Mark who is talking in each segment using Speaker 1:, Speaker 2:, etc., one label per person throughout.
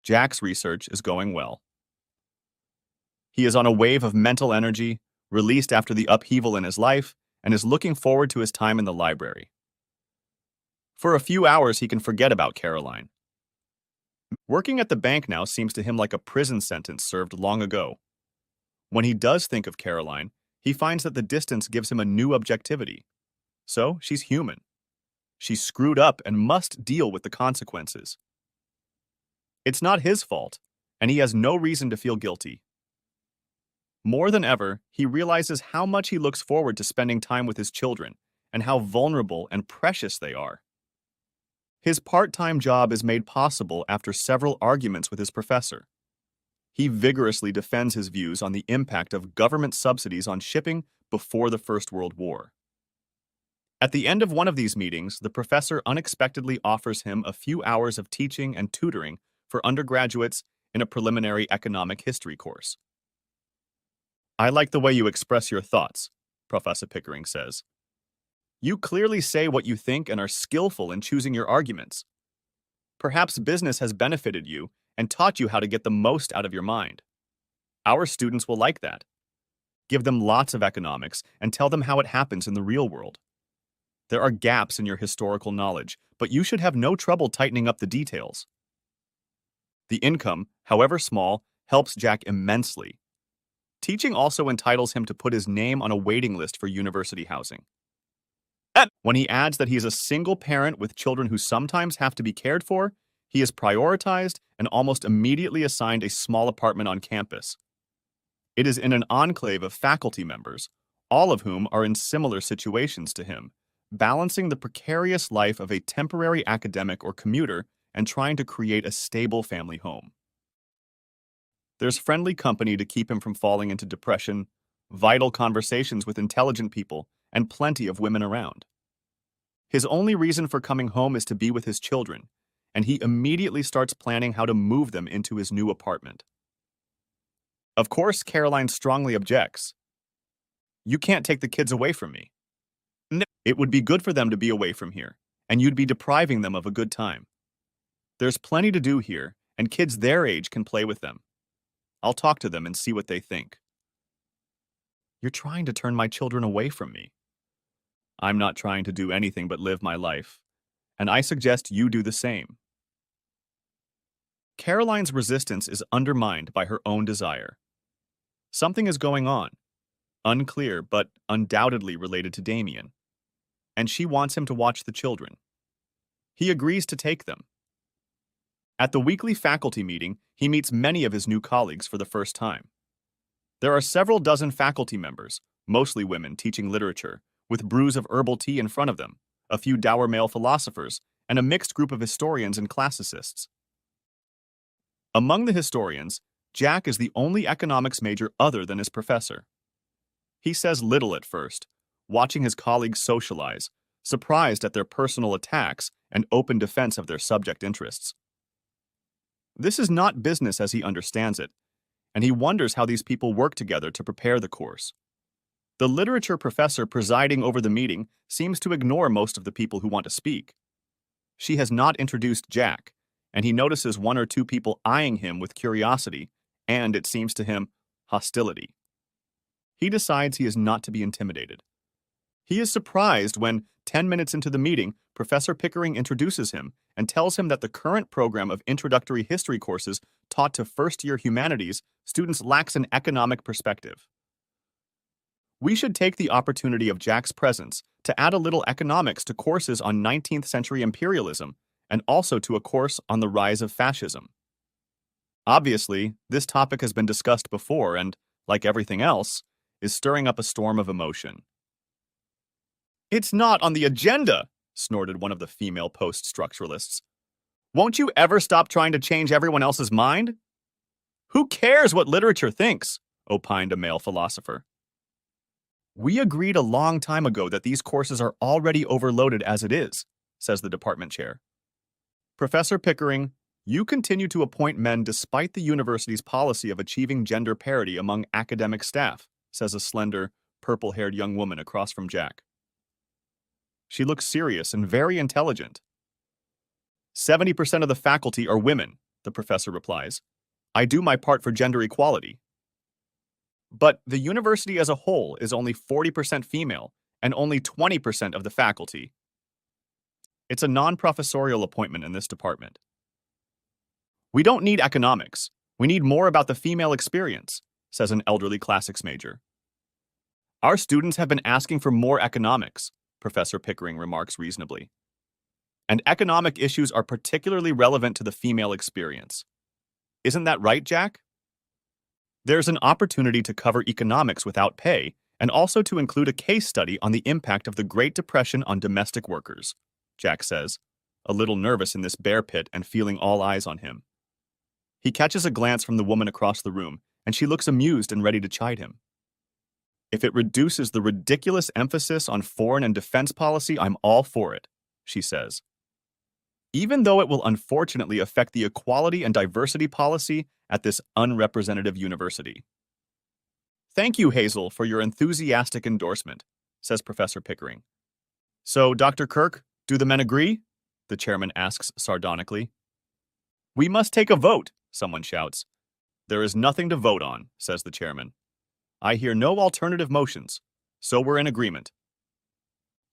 Speaker 1: Jack's research is going well. He is on a wave of mental energy, released after the upheaval in his life, and is looking forward to his time in the library. For a few hours, he can forget about Caroline. Working at the bank now seems to him like a prison sentence served long ago. When he does think of Caroline, he finds that the distance gives him a new objectivity. So, she's human. She's screwed up and must deal with the consequences. It's not his fault, and he has no reason to feel guilty. More than ever, he realizes how much he looks forward to spending time with his children and how vulnerable and precious they are. His part-time job is made possible after several arguments with his professor. He vigorously defends his views on the impact of government subsidies on shipping before the First World War. At the end of one of these meetings, the professor unexpectedly offers him a few hours of teaching and tutoring for undergraduates in a preliminary economic history course. "I like the way you express your thoughts," Professor Pickering says. "You clearly say what you think and are skillful in choosing your arguments. Perhaps business has benefited you and taught you how to get the most out of your mind. Our students will like that. Give them lots of economics and tell them how it happens in the real world. There are gaps in your historical knowledge, but you should have no trouble tightening up the details." The income, however small, helps Jack immensely. Teaching also entitles him to put his name on a waiting list for university housing. When he adds that he is a single parent with children who sometimes have to be cared for, he is prioritized and almost immediately assigned a small apartment on campus. It is in an enclave of faculty members, all of whom are in similar situations to him, balancing the precarious life of a temporary academic or commuter and trying to create a stable family home. There's friendly company to keep him from falling into depression, vital conversations with intelligent people, and plenty of women around. His only reason for coming home is to be with his children, and he immediately starts planning how to move them into his new apartment. Of course, Caroline strongly objects. "You can't take the kids away from me. No, it would be good for them to be away from here, and you'd be depriving them of a good time. There's plenty to do here, and kids their age can play with them. I'll talk to them and see what they think." "You're trying to turn my children away from me." "I'm not trying to do anything but live my life, and I suggest you do the same." Caroline's resistance is undermined by her own desire. Something is going on, unclear but undoubtedly related to Damien, and she wants him to watch the children. He agrees to take them. At the weekly faculty meeting, he meets many of his new colleagues for the first time. There are several dozen faculty members, mostly women teaching literature, with brews of herbal tea in front of them, a few dour male philosophers, and a mixed group of historians and classicists. Among the historians, Jack is the only economics major other than his professor. He says little at first, watching his colleagues socialize, surprised at their personal attacks and open defense of their subject interests. This is not business as he understands it, and he wonders how these people work together to prepare the course. The literature professor presiding over the meeting seems to ignore most of the people who want to speak. She has not introduced Jack, and he notices one or two people eyeing him with curiosity and, it seems to him, hostility. He decides he is not to be intimidated. He is surprised when, 10 minutes into the meeting, Professor Pickering introduces him and tells him that the current program of introductory history courses taught to first-year humanities students lacks an economic perspective. We should take the opportunity of Jack's presence to add a little economics to courses on 19th century imperialism and also to a course on the rise of fascism. Obviously, this topic has been discussed before and, like everything else, is stirring up a storm of emotion. "It's not on the agenda," snorted one of the female post-structuralists. "Won't you ever stop trying to change everyone else's mind?" "Who cares what literature thinks?" opined a male philosopher. "We agreed a long time ago that these courses are already overloaded as it is," says the department chair. "Professor Pickering, you continue to appoint men despite the university's policy of achieving gender parity among academic staff," says a slender, purple-haired young woman across from Jack. She looks serious and very intelligent. 70% of the faculty are women, the professor replies. I do my part for gender equality. But the university as a whole is only 40% female and only 20% of the faculty. It's a non-professorial appointment in this department. We don't need economics. We need more about the female experience, says an elderly classics major. Our students have been asking for more economics, Professor Pickering remarks reasonably. And economic issues are particularly relevant to the female experience. Isn't that right, Jack? There's an opportunity to cover economics without pay and also to include a case study on the impact of the Great Depression on domestic workers, Jack says, a little nervous in this bear pit and feeling all eyes on him. He catches a glance from the woman across the room, and she looks amused and ready to chide him. If it reduces the ridiculous emphasis on foreign and defense policy, I'm all for it, she says. Even though it will unfortunately affect the equality and diversity policy at this unrepresentative university. Thank you, Hazel, for your enthusiastic endorsement, says Professor Pickering. So, Dr. Kirk, do the men agree? The chairman asks sardonically. We must take a vote, someone shouts. There is nothing to vote on, says the chairman. I hear no alternative motions, so we're in agreement.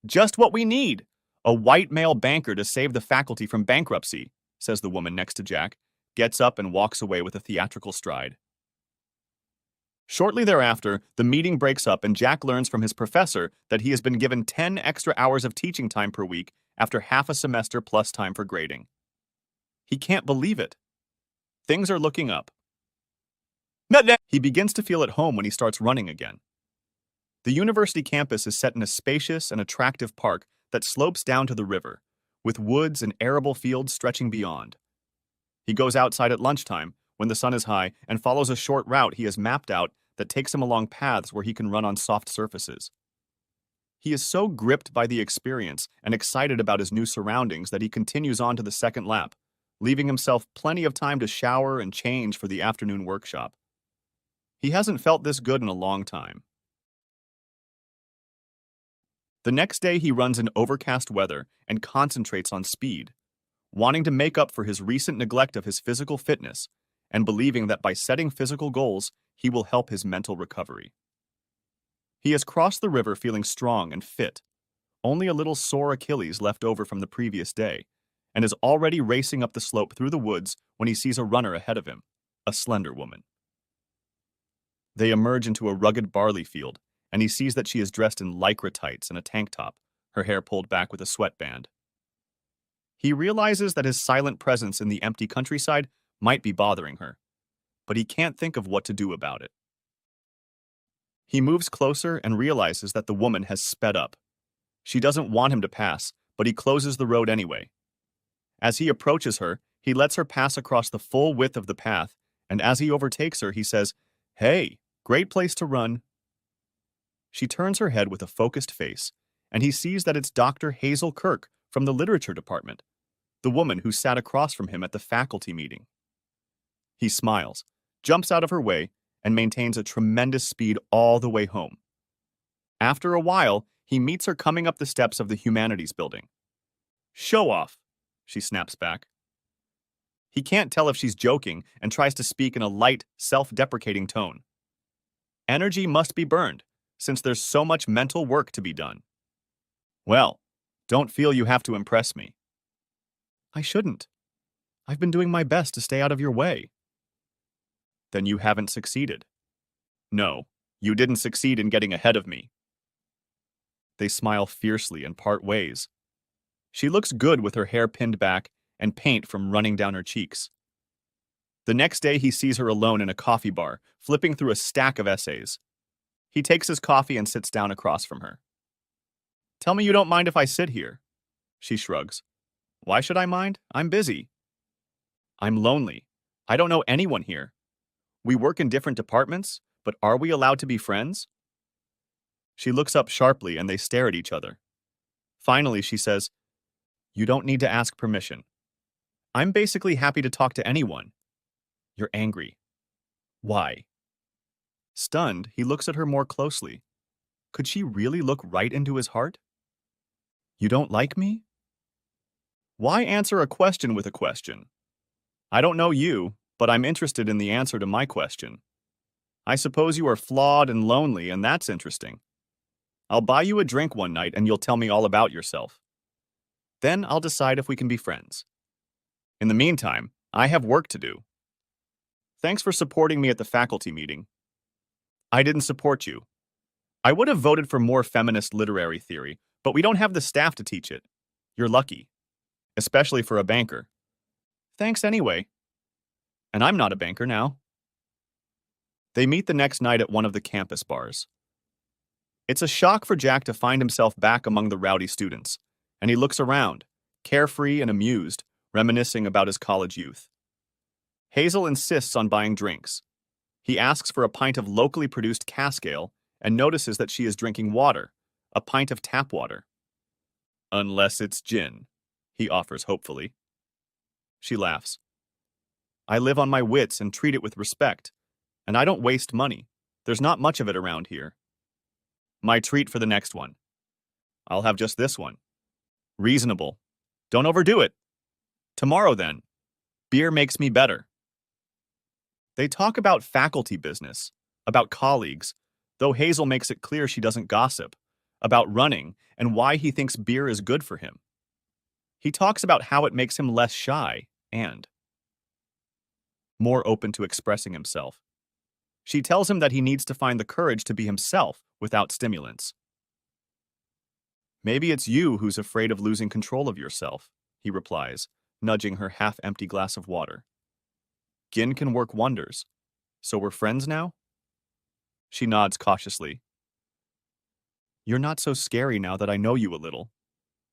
Speaker 1: Just what we need, a white male banker to save the faculty from bankruptcy, says the woman next to Jack, gets up and walks away with a theatrical stride. Shortly thereafter, the meeting breaks up and Jack learns from his professor that he has been given 10 extra hours of teaching time per week after half a semester plus time for grading. He can't believe it. Things are looking up. He begins to feel at home when he starts running again. The university campus is set in a spacious and attractive park that slopes down to the river, with woods and arable fields stretching beyond. He goes outside at lunchtime, when the sun is high, and follows a short route he has mapped out that takes him along paths where he can run on soft surfaces. He is so gripped by the experience and excited about his new surroundings that he continues on to the second lap, leaving himself plenty of time to shower and change for the afternoon workshop. He hasn't felt this good in a long time. The next day he runs in overcast weather and concentrates on speed, wanting to make up for his recent neglect of his physical fitness and believing that by setting physical goals, he will help his mental recovery. He has crossed the river feeling strong and fit, only a little sore Achilles left over from the previous day, and is already racing up the slope through the woods when he sees a runner ahead of him, a slender woman. They emerge into a rugged barley field, and he sees that she is dressed in lycra tights and a tank top, her hair pulled back with a sweatband. He realizes that his silent presence in the empty countryside might be bothering her, but he can't think of what to do about it. He moves closer and realizes that the woman has sped up. She doesn't want him to pass, but he closes the road anyway. As he approaches her, he lets her pass across the full width of the path, and as he overtakes her, he says, "Hey, great place to run." She turns her head with a focused face, and he sees that it's Dr. Hazel Kirk from the literature department, the woman who sat across from him at the faculty meeting. He smiles, jumps out of her way, and maintains a tremendous speed all the way home. After a while, he meets her coming up the steps of the humanities building. "Show off," she snaps back. He can't tell if she's joking and tries to speak in a light, self-deprecating tone. Energy must be burned, since there's so much mental work to be done. Well, don't feel you have to impress me. I shouldn't. I've been doing my best to stay out of your way. Then you haven't succeeded. No, you didn't succeed in getting ahead of me. They smile fiercely and part ways. She looks good with her hair pinned back and paint from running down her cheeks. The next day he sees her alone in a coffee bar, flipping through a stack of essays. He takes his coffee and sits down across from her. "Tell me you don't mind if I sit here." She shrugs. "Why should I mind? I'm busy." "I'm lonely. I don't know anyone here. We work in different departments, but are we allowed to be friends?" She looks up sharply and they stare at each other. Finally, she says, "You don't need to ask permission. I'm basically happy to talk to anyone." "You're angry. Why?" Stunned, he looks at her more closely. Could she really look right into his heart? "You don't like me?" Why answer a question with a question? I don't know you, but I'm interested in the answer to my question. I suppose you are flawed and lonely, and that's interesting. I'll buy you a drink one night and you'll tell me all about yourself. Then I'll decide if we can be friends. In the meantime, I have work to do. Thanks for supporting me at the faculty meeting. I didn't support you. I would have voted for more feminist literary theory, but we don't have the staff to teach it. You're lucky, especially for a banker. Thanks anyway. And I'm not a banker now. They meet the next night at one of the campus bars. It's a shock for Jack to find himself back among the rowdy students, and he looks around, carefree and amused, reminiscing about his college youth. Hazel insists on buying drinks. He asks for a pint of locally produced cask ale and notices that she is drinking water, a pint of tap water. Unless it's gin, he offers hopefully. She laughs. I live on my wits and treat it with respect, and I don't waste money. There's not much of it around here. My treat for the next one. I'll have just this one. Reasonable. Don't overdo it. Tomorrow then. Beer makes me better. They talk about faculty business, about colleagues, though Hazel makes it clear she doesn't gossip, about running and why he thinks beer is good for him. He talks about how it makes him less shy and more open to expressing himself. She tells him that he needs to find the courage to be himself without stimulants. Maybe it's you who's afraid of losing control of yourself, he replies, nudging her half-empty glass of water. Gin can work wonders. So we're friends now? She nods cautiously. You're not so scary now that I know you a little.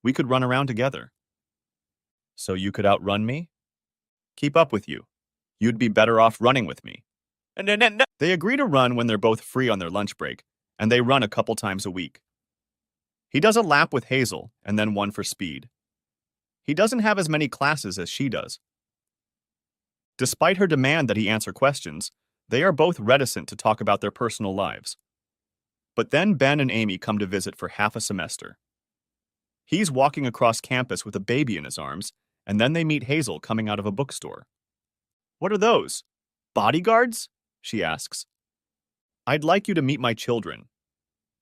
Speaker 1: We could run around together. So you could outrun me? Keep up with you. You'd be better off running with me. They agree to run when they're both free on their lunch break, and they run a couple times a week. He does a lap with Hazel and then one for speed. He doesn't have as many classes as she does. Despite her demand that he answer questions, they are both reticent to talk about their personal lives. But then Ben and Amy come to visit for half a semester. He's walking across campus with a baby in his arms, and then they meet Hazel coming out of a bookstore. What are those? Bodyguards? She asks. I'd like you to meet my children.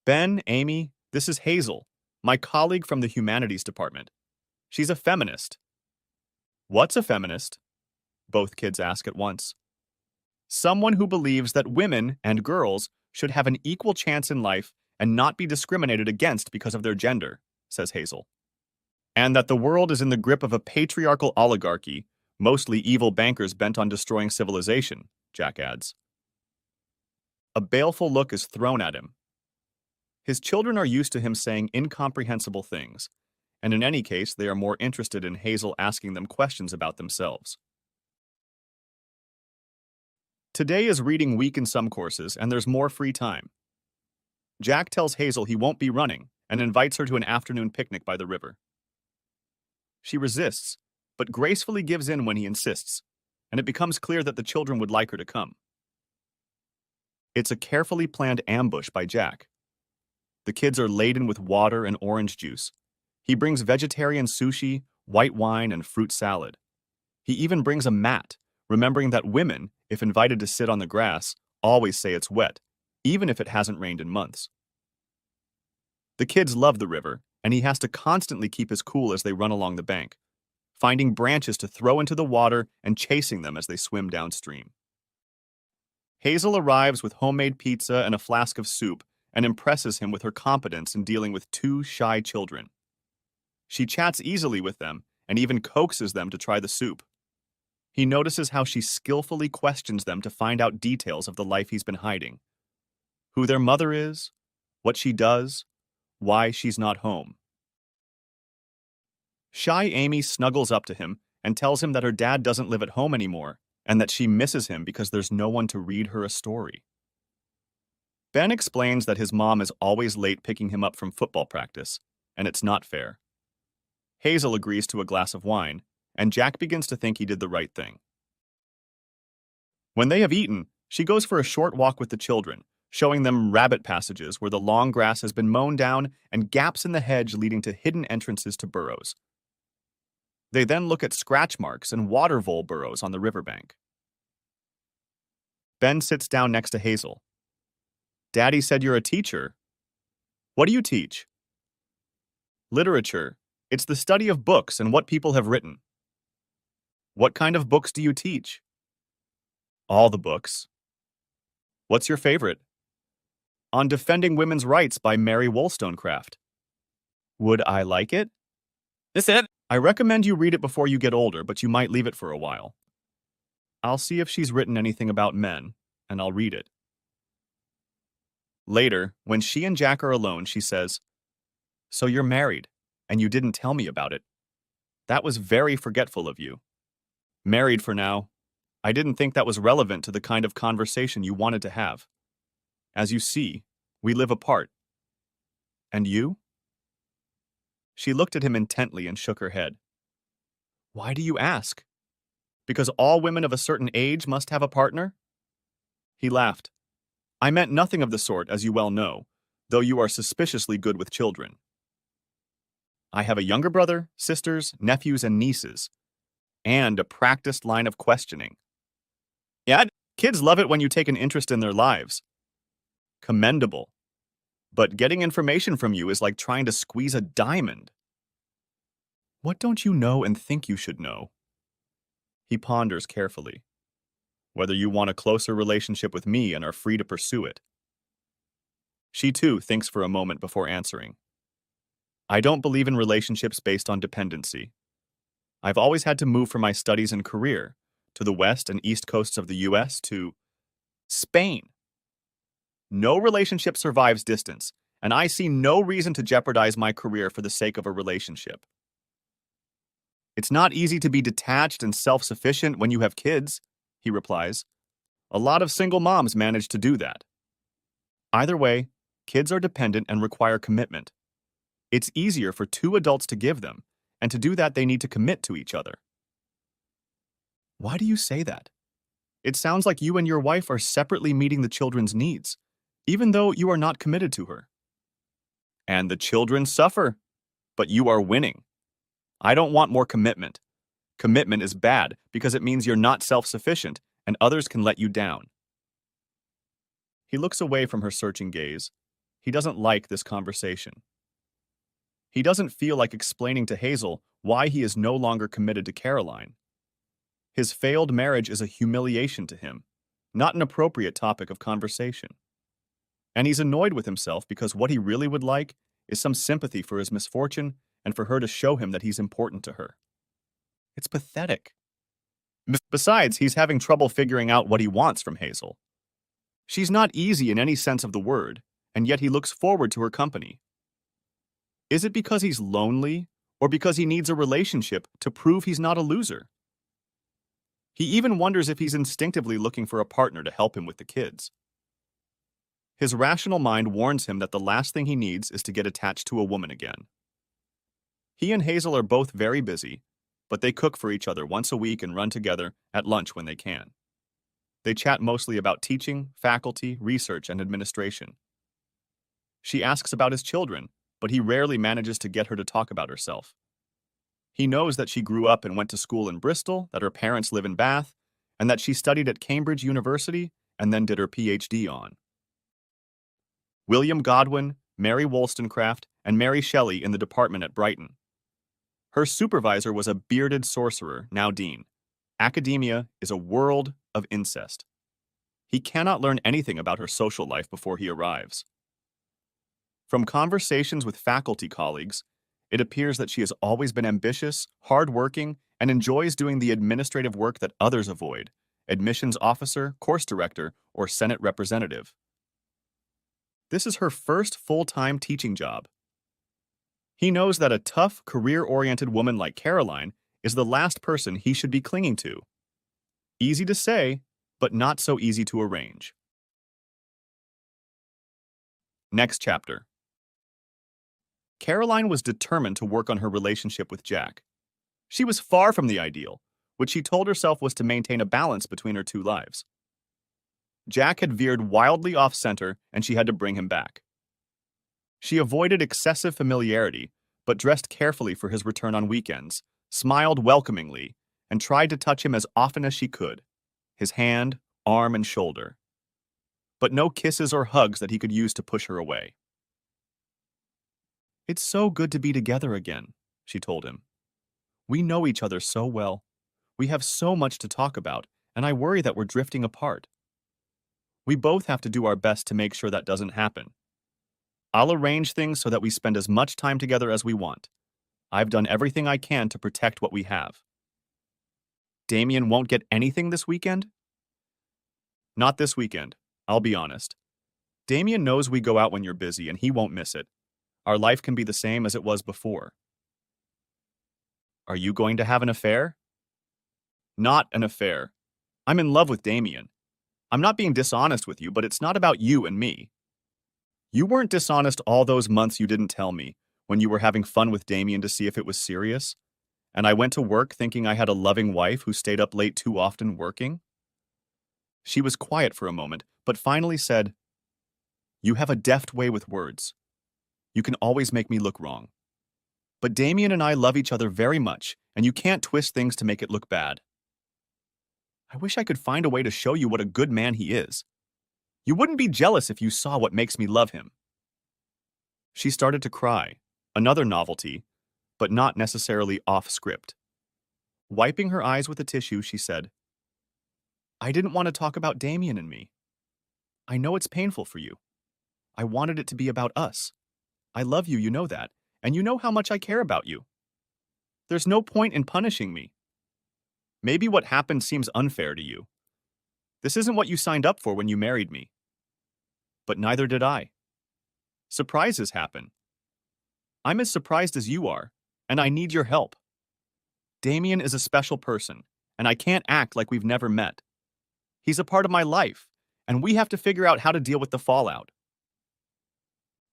Speaker 1: Ben, Amy, this is Hazel, my colleague from the humanities department. She's a feminist. What's a feminist? Both kids ask at once. Someone who believes that women and girls should have an equal chance in life and not be discriminated against because of their gender, says Hazel. And that the world is in the grip of a patriarchal oligarchy, mostly evil bankers bent on destroying civilization, Jack adds. A baleful look is thrown at him. His children are used to him saying incomprehensible things, and in any case, they are more interested in Hazel asking them questions about themselves. Today is reading week in some courses, and there's more free time. Jack tells Hazel he won't be running and invites her to an afternoon picnic by the river. She resists, but gracefully gives in when he insists, and it becomes clear that the children would like her to come. It's a carefully planned ambush by Jack. The kids are laden with water and orange juice. He brings vegetarian sushi, white wine, and fruit salad. He even brings a mat, remembering that women, if invited to sit on the grass, always say it's wet, even if it hasn't rained in months. The kids love the river, and he has to constantly keep his cool as they run along the bank, finding branches to throw into the water and chasing them as they swim downstream. Hazel arrives with homemade pizza and a flask of soup and impresses him with her competence in dealing with two shy children. She chats easily with them and even coaxes them to try the soup. He notices how she skillfully questions them to find out details of the life he's been hiding. Who their mother is, what she does, why she's not home. Shy Amy snuggles up to him and tells him that her dad doesn't live at home anymore and that she misses him because there's no one to read her a story. Ben explains that his mom is always late picking him up from football practice, and it's not fair. Hazel agrees to a glass of wine, and Jack begins to think he did the right thing. When they have eaten, she goes for a short walk with the children, showing them rabbit passages where the long grass has been mown down and gaps in the hedge leading to hidden entrances to burrows. They then look at scratch marks and water vole burrows on the riverbank. Ben sits down next to Hazel. Daddy said you're a teacher. What do you teach? Literature. It's the study of books and what people have written. What kind of books do you teach? All the books. What's your favorite? On Defending Women's Rights by Mary Wollstonecraft. Would I like it?
Speaker 2: This it?
Speaker 1: I recommend you read it before you get older, but you might leave it for a while. I'll see if she's written anything about men, and I'll read it. Later, when she and Jack are alone, she says, "So you're married, and you didn't tell me about it. That was very forgetful of you. Married for now. I didn't think that was relevant to the kind of conversation you wanted to have. As you see, we live apart. And you?" She looked at him intently and shook her head. Why do you ask? Because all women of a certain age must have a partner? He laughed. I meant nothing of the sort, as you well know, though you are suspiciously good with children. I have a younger brother, sisters, nephews, and nieces, and a practiced line of questioning. Yeah, kids love it when you take an interest in their lives. Commendable. But getting information from you is like trying to squeeze a diamond. What don't you know and think you should know? He ponders carefully. Whether you want a closer relationship with me and are free to pursue it. She too thinks for a moment before answering. I don't believe in relationships based on dependency. I've always had to move for my studies and career, to the west and east coasts of the US, to Spain. No relationship survives distance, and I see no reason to jeopardize my career for the sake of a relationship. It's not easy to be detached and self-sufficient when you have kids, he replies. A lot of single moms manage to do that. Either way, kids are dependent and require commitment. It's easier for two adults to give them, and to do that they need to commit to each other. Why do you say that? It sounds like you and your wife are separately meeting the children's needs, even though you are not committed to her. And the children suffer, but you are winning. I don't want more commitment. Commitment is bad because it means you're not self-sufficient and others can let you down. He looks away from her searching gaze. He doesn't like this conversation. He doesn't feel like explaining to Hazel why he is no longer committed to Caroline. His failed marriage is a humiliation to him, not an appropriate topic of conversation. And he's annoyed with himself because what he really would like is some sympathy for his misfortune and for her to show him that he's important to her. It's pathetic. Besides, he's having trouble figuring out what he wants from Hazel. She's not easy in any sense of the word, and yet he looks forward to her company. Is it because he's lonely, or because he needs a relationship to prove he's not a loser? He even wonders if he's instinctively looking for a partner to help him with the kids. His rational mind warns him that the last thing he needs is to get attached to a woman again. He and Hazel are both very busy, but they cook for each other once a week and run together at lunch when they can. They chat mostly about teaching, faculty, research, and administration. She asks about his children, but he rarely manages to get her to talk about herself. He knows that she grew up and went to school in Bristol, that her parents live in Bath, and that she studied at Cambridge University and then did her PhD on. William Godwin, Mary Wollstonecraft, and Mary Shelley in the department at Brighton. Her supervisor was a bearded sorcerer, now dean. Academia is a world of incest. He cannot learn anything about her social life before he arrives. From conversations with faculty colleagues, it appears that she has always been ambitious, hardworking, and enjoys doing the administrative work that others avoid: admissions officer, course director, or Senate representative. This is her first full-time teaching job. He knows that a tough, career-oriented woman like Caroline is the last person he should be clinging to. Easy to say, but not so easy to arrange. Next chapter. Caroline was determined to work on her relationship with Jack. She was far from the ideal, which she told herself was to maintain a balance between her two lives. Jack had veered wildly off-center, and she had to bring him back. She avoided excessive familiarity, but dressed carefully for his return on weekends, smiled welcomingly, and tried to touch him as often as she could, his hand, arm, and shoulder. But no kisses or hugs that he could use to push her away. "It's so good to be together again," she told him. "We know each other so well. We have so much to talk about, and I worry that we're drifting apart. We both have to do our best to make sure that doesn't happen. I'll arrange things so that we spend as much time together as we want. I've done everything I can to protect what we have." "Damien won't get anything this weekend?" "Not this weekend. I'll be honest. Damien knows we go out when you're busy, and he won't miss it. Our life can be the same as it was before." "Are you going to have an affair?" "Not an affair. I'm in love with Damien. I'm not being dishonest with you, but it's not about you and me. You weren't dishonest all those months you didn't tell me, when you were having fun with Damien to see if it was serious, and I went to work thinking I had a loving wife who stayed up late too often working." She was quiet for a moment, but finally said, "You have a deft way with words. You can always make me look wrong. But Damien and I love each other very much, and you can't twist things to make it look bad. I wish I could find a way to show you what a good man he is. You wouldn't be jealous if you saw what makes me love him." She started to cry, another novelty, but not necessarily off script. Wiping her eyes with a tissue, she said, "I didn't want to talk about Damien and me. I know it's painful for you. I wanted it to be about us. I love you, you know that, and you know how much I care about you. There's no point in punishing me. Maybe what happened seems unfair to you. This isn't what you signed up for when you married me. But neither did I. Surprises happen. I'm as surprised as you are, and I need your help. Damien is a special person, and I can't act like we've never met. He's a part of my life, and we have to figure out how to deal with the fallout."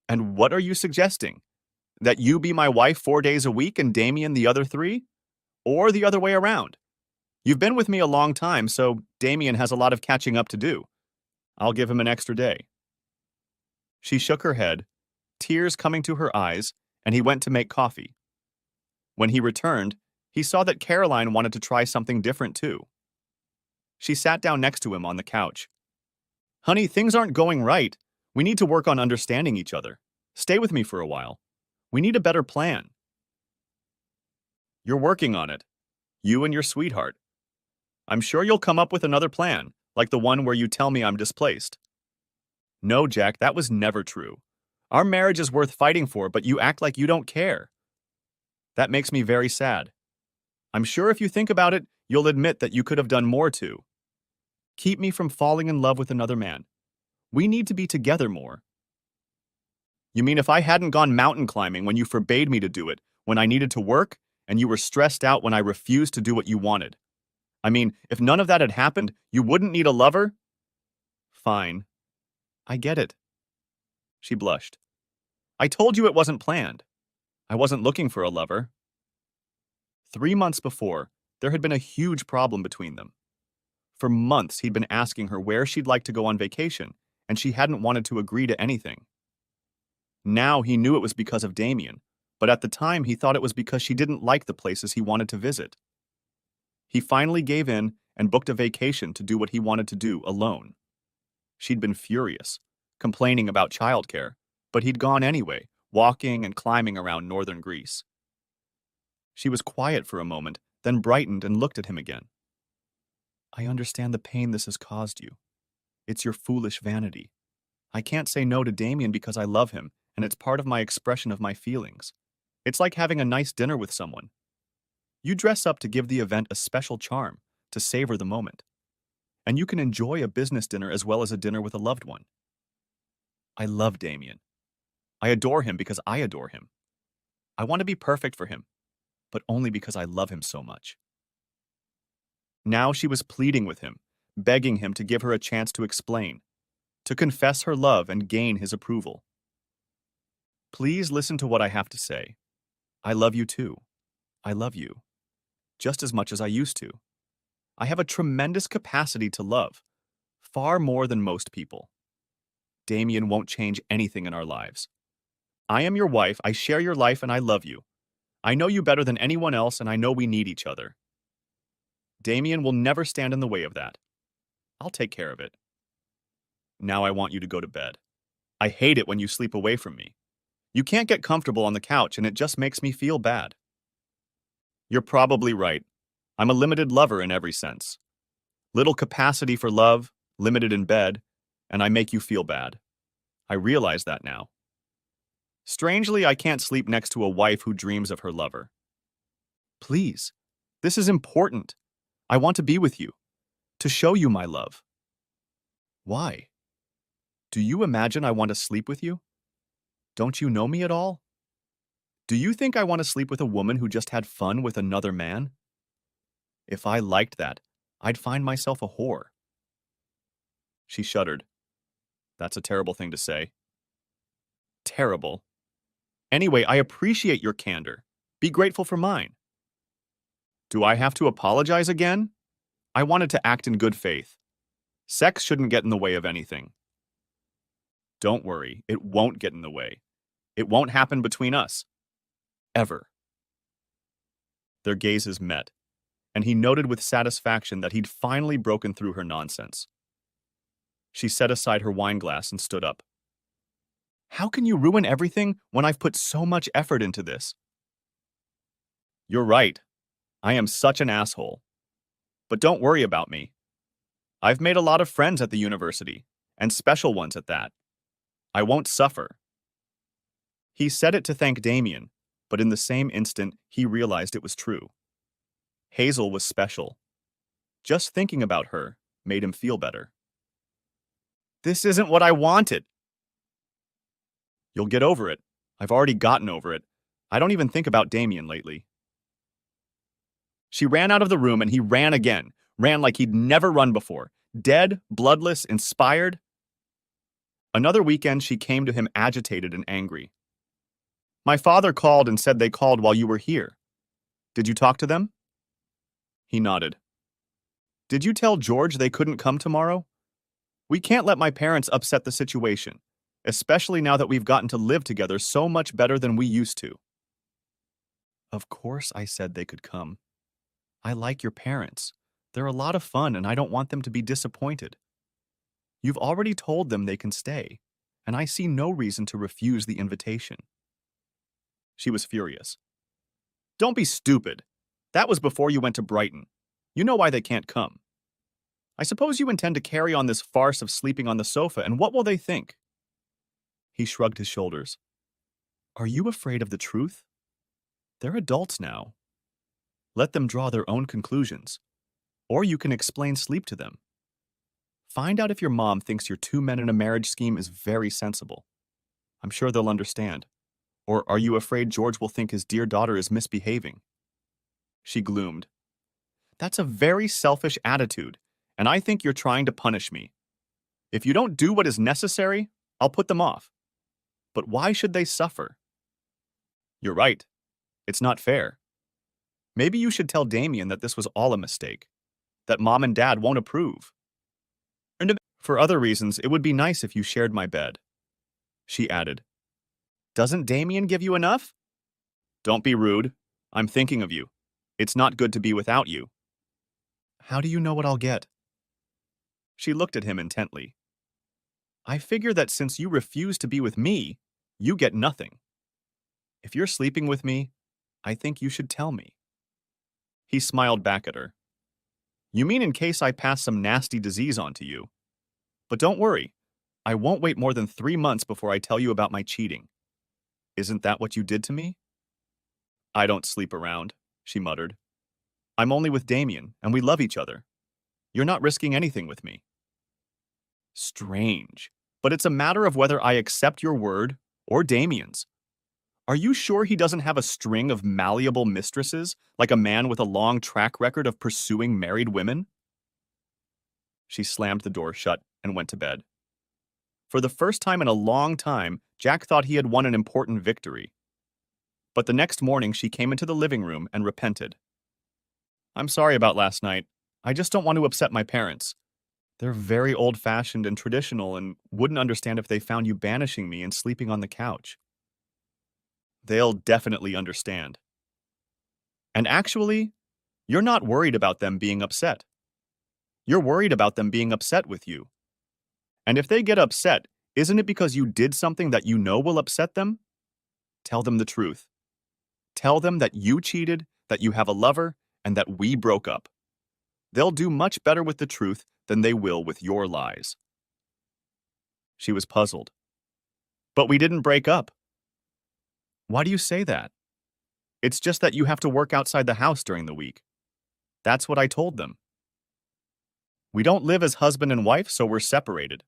Speaker 1: "And what are you suggesting? That you be my wife 4 days a week and Damien the other 3? Or the other way around? You've been with me a long time, so Damien has a lot of catching up to do. I'll give him an extra day." She shook her head, tears coming to her eyes, and he went to make coffee. When he returned, he saw that Caroline wanted to try something different too. She sat down next to him on the couch. "Honey, things aren't going right. We need to work on understanding each other. Stay with me for a while. We need a better plan." "You're working on it. You and your sweetheart. I'm sure you'll come up with another plan, like the one where you tell me I'm displaced." "No, Jack, that was never true. Our marriage is worth fighting for, but you act like you don't care. That makes me very sad. I'm sure if you think about it, you'll admit that you could have done more to keep me from falling in love with another man. We need to be together more." "You mean if I hadn't gone mountain climbing when you forbade me to do it, when I needed to work, and you were stressed out when I refused to do what you wanted? I mean, if none of that had happened, you wouldn't need a lover?" "Fine. I get it." She blushed. "I told you it wasn't planned. I wasn't looking for a lover." 3 months before, there had been a huge problem between them. For months, he'd been asking her where she'd like to go on vacation, and she hadn't wanted to agree to anything. Now he knew it was because of Damien, but at the time he thought it was because she didn't like the places he wanted to visit. He finally gave in and booked a vacation to do what he wanted to do alone. She'd been furious, complaining about childcare, but he'd gone anyway, walking and climbing around northern Greece. She was quiet for a moment, then brightened and looked at him again. "I understand the pain this has caused you. It's your foolish vanity. I can't say no to Damien because I love him, and it's part of my expression of my feelings. It's like having a nice dinner with someone. You dress up to give the event a special charm, to savor the moment. And you can enjoy a business dinner as well as a dinner with a loved one. I love Damien. I adore him because I adore him. I want to be perfect for him, but only because I love him so much." Now she was pleading with him, begging him to give her a chance to explain, to confess her love and gain his approval. "Please listen to what I have to say. I love you too. I love you. Just as much as I used to. I have a tremendous capacity to love, far more than most people. Damien won't change anything in our lives. I am your wife, I share your life, and I love you. I know you better than anyone else, and I know we need each other. Damien will never stand in the way of that. I'll take care of it. Now I want you to go to bed. I hate it when you sleep away from me. You can't get comfortable on the couch, and it just makes me feel bad. You're probably right. I'm a limited lover in every sense. Little capacity for love, limited in bed, and I make you feel bad. I realize that now. Strangely, I can't sleep next to a wife who dreams of her lover. Please, this is important. I want to be with you, to show you my love. Why? Do you imagine I want to sleep with you? Don't you know me at all? Do you think I want to sleep with a woman who just had fun with another man? If I liked that, I'd find myself a whore. She shuddered. That's a terrible thing to say. Terrible. Anyway, I appreciate your candor. Be grateful for mine. Do I have to apologize again? I wanted to act in good faith. Sex shouldn't get in the way of anything. Don't worry, it won't get in the way. It won't happen between us. Ever. Their gazes met, and he noted with satisfaction that he'd finally broken through her nonsense. She set aside her wineglass and stood up. How can you ruin everything when I've put so much effort into this? You're right. I am such an asshole. But don't worry about me. I've made a lot of friends at the university, and special ones at that. I won't suffer. He said it to thank Damien, but in the same instant, he realized it was true. Hazel was special. Just thinking about her made him feel better. This isn't what I wanted. You'll get over it. I've already gotten over it. I don't even think about Damien lately. She ran out of the room and he ran again, ran like he'd never run before, dead, bloodless, inspired. Another weekend she came to him agitated and angry. My father called and said they called while you were here. Did you talk to them? He nodded. Did you tell George they couldn't come tomorrow? We can't let my parents upset the situation, especially now that we've gotten to live together so much better than we used to. Of course I said they could come. I like your parents. They're a lot of fun and I don't want them to be disappointed. You've already told them they can stay, and I see no reason to refuse the invitation. She was furious. Don't be stupid. That was before you went to Brighton. You know why they can't come. I suppose you intend to carry on this farce of sleeping on the sofa, and what will they think? He shrugged his shoulders. Are you afraid of the truth? They're adults now. Let them draw their own conclusions. Or you can explain sleep to them. Find out if your mom thinks your two men in a marriage scheme is very sensible. I'm sure they'll understand. Or are you afraid George will think his dear daughter is misbehaving? She gloomed. That's a very selfish attitude, and I think you're trying to punish me. If you don't do what is necessary, I'll put them off. But why should they suffer? You're right. It's not fair. Maybe you should tell Damien that this was all a mistake, that Mom and Dad won't approve. And for other reasons, it would be nice if you shared my bed. She added. Doesn't Damien give you enough? Don't be rude. I'm thinking of you. It's not good to be without you. How do you know what I'll get? She looked at him intently. I figure that since you refuse to be with me, you get nothing. If you're sleeping with me, I think you should tell me. He smiled back at her. You mean in case I pass some nasty disease on to you? But don't worry, I won't wait more than 3 months before I tell you about my cheating. Isn't that what you did to me? I don't sleep around, she muttered. I'm only with Damien, and we love each other. You're not risking anything with me. Strange, but it's a matter of whether I accept your word or Damien's. Are you sure he doesn't have a string of malleable mistresses, like a man with a long track record of pursuing married women? She slammed the door shut and went to bed. For the first time in a long time, Jack thought he had won an important victory. But the next morning she came into the living room and repented. I'm sorry about last night. I just don't want to upset my parents. They're very old-fashioned and traditional and wouldn't understand if they found you banishing me and sleeping on the couch. They'll definitely understand. And actually, you're not worried about them being upset. You're worried about them being upset with you. And if they get upset, isn't it because you did something that you know will upset them? Tell them the truth. Tell them that you cheated, that you have a lover, and that we broke up. They'll do much better with the truth than they will with your lies. She was puzzled. But we didn't break up. Why do you say that? It's just that you have to work outside the house during the week. That's what I told them. We don't live as husband and wife, so we're separated.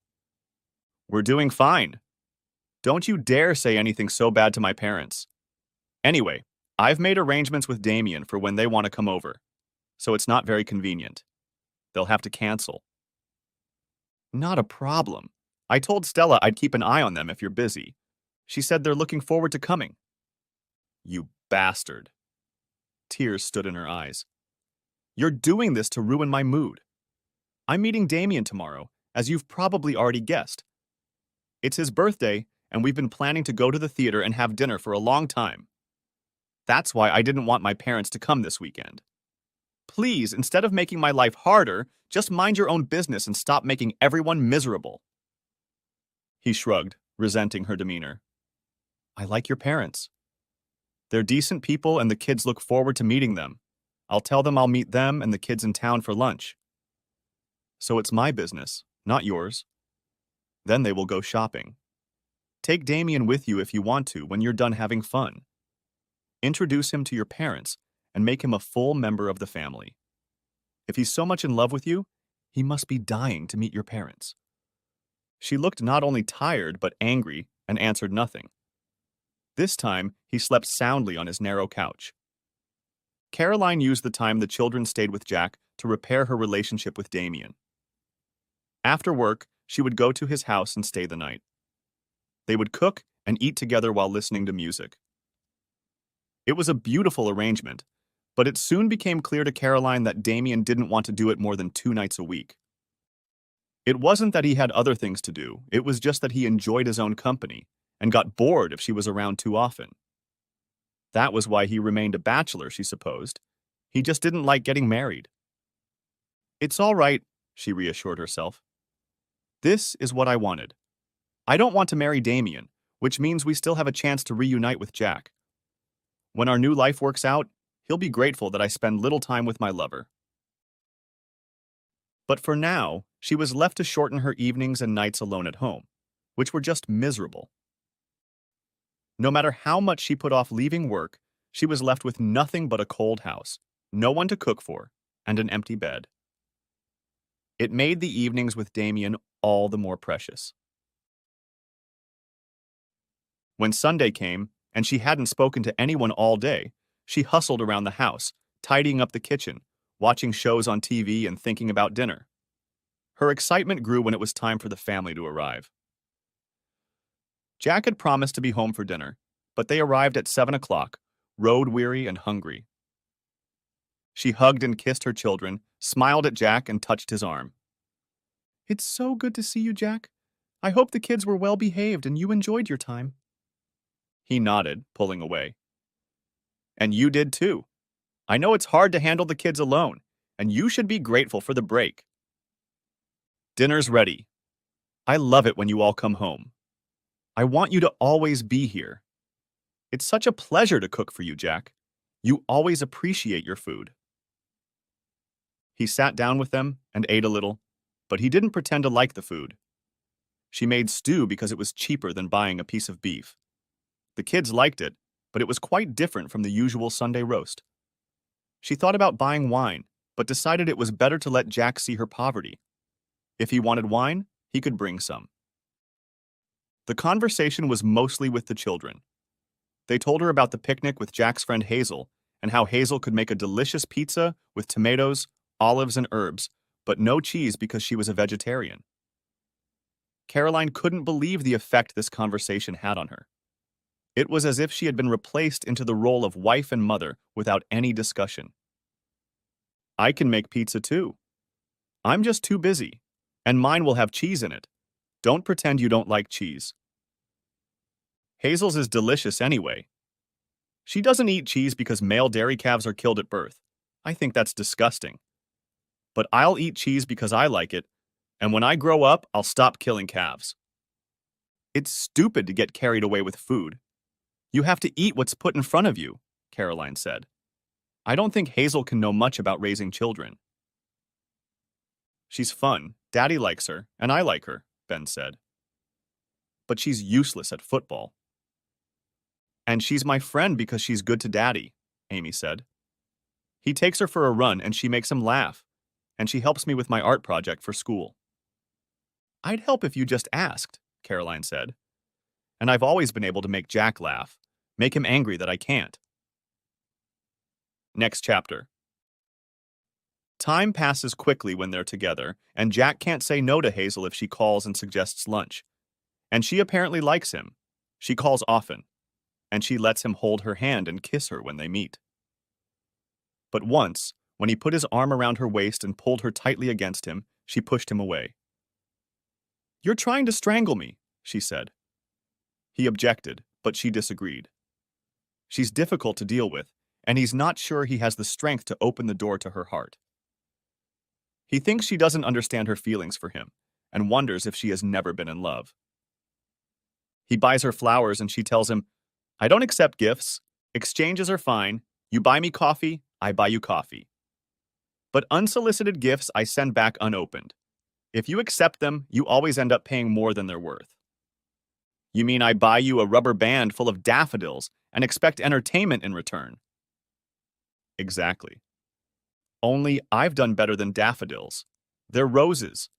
Speaker 1: We're doing fine. Don't you dare say anything so bad to my parents. Anyway, I've made arrangements with Damien for when they want to come over, so it's not very convenient. They'll have to cancel. Not a problem. I told Stella I'd keep an eye on them if you're busy. She said they're looking forward to coming. You bastard. Tears stood in her eyes. You're doing this to ruin my mood. I'm meeting Damien tomorrow, as you've probably already guessed. It's his birthday, and we've been planning to go to the theater and have dinner for a long time. That's why I didn't want my parents to come this weekend. Please, instead of making my life harder, just mind your own business and stop making everyone miserable. He shrugged, resenting her demeanor. I like your parents. They're decent people and the kids look forward to meeting them. I'll tell them I'll meet them and the kids in town for lunch. So it's my business, not yours. Then they will go shopping. Take Damien with you if you want to when you're done having fun. Introduce him to your parents and make him a full member of the family. If he's so much in love with you, he must be dying to meet your parents. She looked not only tired but angry and answered nothing. This time, he slept soundly on his narrow couch. Caroline used the time the children stayed with Jack to repair her relationship with Damien. After work, she would go to his house and stay the night. They would cook and eat together while listening to music. It was a beautiful arrangement, but it soon became clear to Caroline that Damien didn't want to do it more than 2 nights a week. It wasn't that he had other things to do, it was just that he enjoyed his own company and got bored if she was around too often. That was why he remained a bachelor, she supposed. He just didn't like getting married. It's all right, she reassured herself. This is what I wanted. I don't want to marry Damien, which means we still have a chance to reunite with Jack. When our new life works out, he'll be grateful that I spend little time with my lover. But for now, she was left to shorten her evenings and nights alone at home, which were just miserable. No matter how much she put off leaving work, she was left with nothing but a cold house, no one to cook for, and an empty bed. It made the evenings with Damien all the more precious. When Sunday came, and she hadn't spoken to anyone all day, she hustled around the house, tidying up the kitchen, watching shows on TV and thinking about dinner. Her excitement grew when it was time for the family to arrive. Jack had promised to be home for dinner, but they arrived at 7 o'clock, road-weary and hungry. She hugged and kissed her children, smiled at Jack, and touched his arm. It's so good to see you, Jack. I hope the kids were well behaved and you enjoyed your time. He nodded, pulling away. And you did too. I know it's hard to handle the kids alone, and you should be grateful for the break. Dinner's ready. I love it when you all come home. I want you to always be here. It's such a pleasure to cook for you, Jack. You always appreciate your food. He sat down with them and ate a little, but he didn't pretend to like the food. She made stew because it was cheaper than buying a piece of beef. The kids liked it, but it was quite different from the usual Sunday roast. She thought about buying wine, but decided it was better to let Jack see her poverty. If he wanted wine, he could bring some. The conversation was mostly with the children. They told her about the picnic with Jack's friend Hazel and how Hazel could make a delicious pizza with tomatoes, olives, and herbs, but no cheese because she was a vegetarian. Caroline couldn't believe the effect this conversation had on her. It was as if she had been replaced into the role of wife and mother without any discussion. I can make pizza too. I'm just too busy, and mine will have cheese in it. Don't pretend you don't like cheese. Hazel's is delicious anyway. She doesn't eat cheese because male dairy calves are killed at birth. I think that's disgusting. But I'll eat cheese because I like it, and when I grow up, I'll stop killing calves. It's stupid to get carried away with food. You have to eat what's put in front of you, Caroline said. I don't think Hazel can know much about raising children. She's fun, Daddy likes her, and I like her, Ben said. But she's useless at football. And she's my friend because she's good to Daddy, Amy said. He takes her for a run and she makes him laugh, and she helps me with my art project for school. I'd help if you just asked, Caroline said. And I've always been able to make Jack laugh, make him angry that I can't. Next chapter. Time passes quickly when they're together, and Jack can't say no to Hazel if she calls and suggests lunch. And she apparently likes him. She calls often, and she lets him hold her hand and kiss her when they meet. But once, when he put his arm around her waist and pulled her tightly against him, she pushed him away. You're trying to strangle me, she said. He objected, but she disagreed. She's difficult to deal with, and he's not sure he has the strength to open the door to her heart. He thinks she doesn't understand her feelings for him, and wonders if she has never been in love. He buys her flowers and she tells him, I don't accept gifts. Exchanges are fine. You buy me coffee, I buy you coffee. But unsolicited gifts I send back unopened. If you accept them, you always end up paying more than they're worth. You mean I buy you a rubber band full of daffodils and expect entertainment in return? Exactly. Only I've done better than daffodils. They're roses.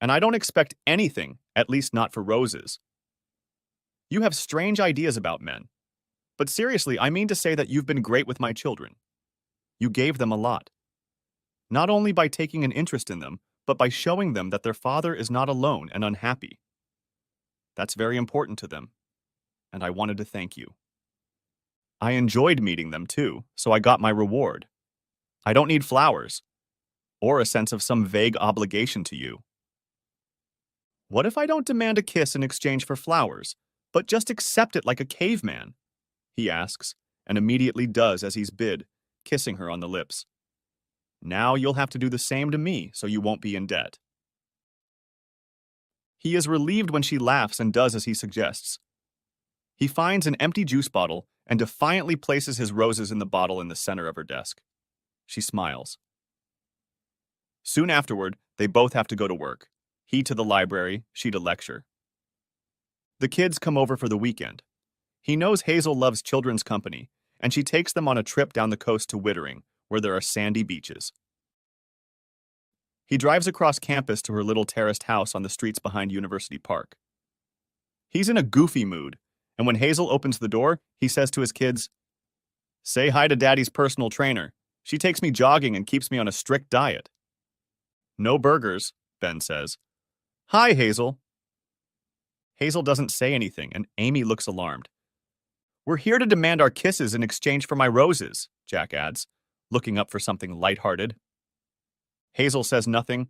Speaker 1: And I don't expect anything, at least not for roses. You have strange ideas about men. But seriously, I mean to say that you've been great with my children. You gave them a lot. Not only by taking an interest in them, but by showing them that their father is not alone and unhappy. That's very important to them, and I wanted to thank you. I enjoyed meeting them too, so I got my reward. I don't need flowers, or a sense of some vague obligation to you. What if I don't demand a kiss in exchange for flowers, but just accept it like a caveman? He asks, and immediately does as he's bid, kissing her on the lips. Now you'll have to do the same to me so you won't be in debt. He is relieved when she laughs and does as he suggests. He finds an empty juice bottle and defiantly places his roses in the bottle in the center of her desk. She smiles. Soon afterward, they both have to go to work. He to the library, she to lecture. The kids come over for the weekend. He knows Hazel loves children's company, and she takes them on a trip down the coast to Wittering, where there are sandy beaches. He drives across campus to her little terraced house on the streets behind University Park. He's in a goofy mood, and when Hazel opens the door, he says to his kids, Say hi to Daddy's personal trainer. She takes me jogging and keeps me on a strict diet. No burgers, Ben says. Hi, Hazel. Hazel doesn't say anything, and Amy looks alarmed. We're here to demand our kisses in exchange for my roses, Jack adds, looking up for something lighthearted. Hazel says nothing,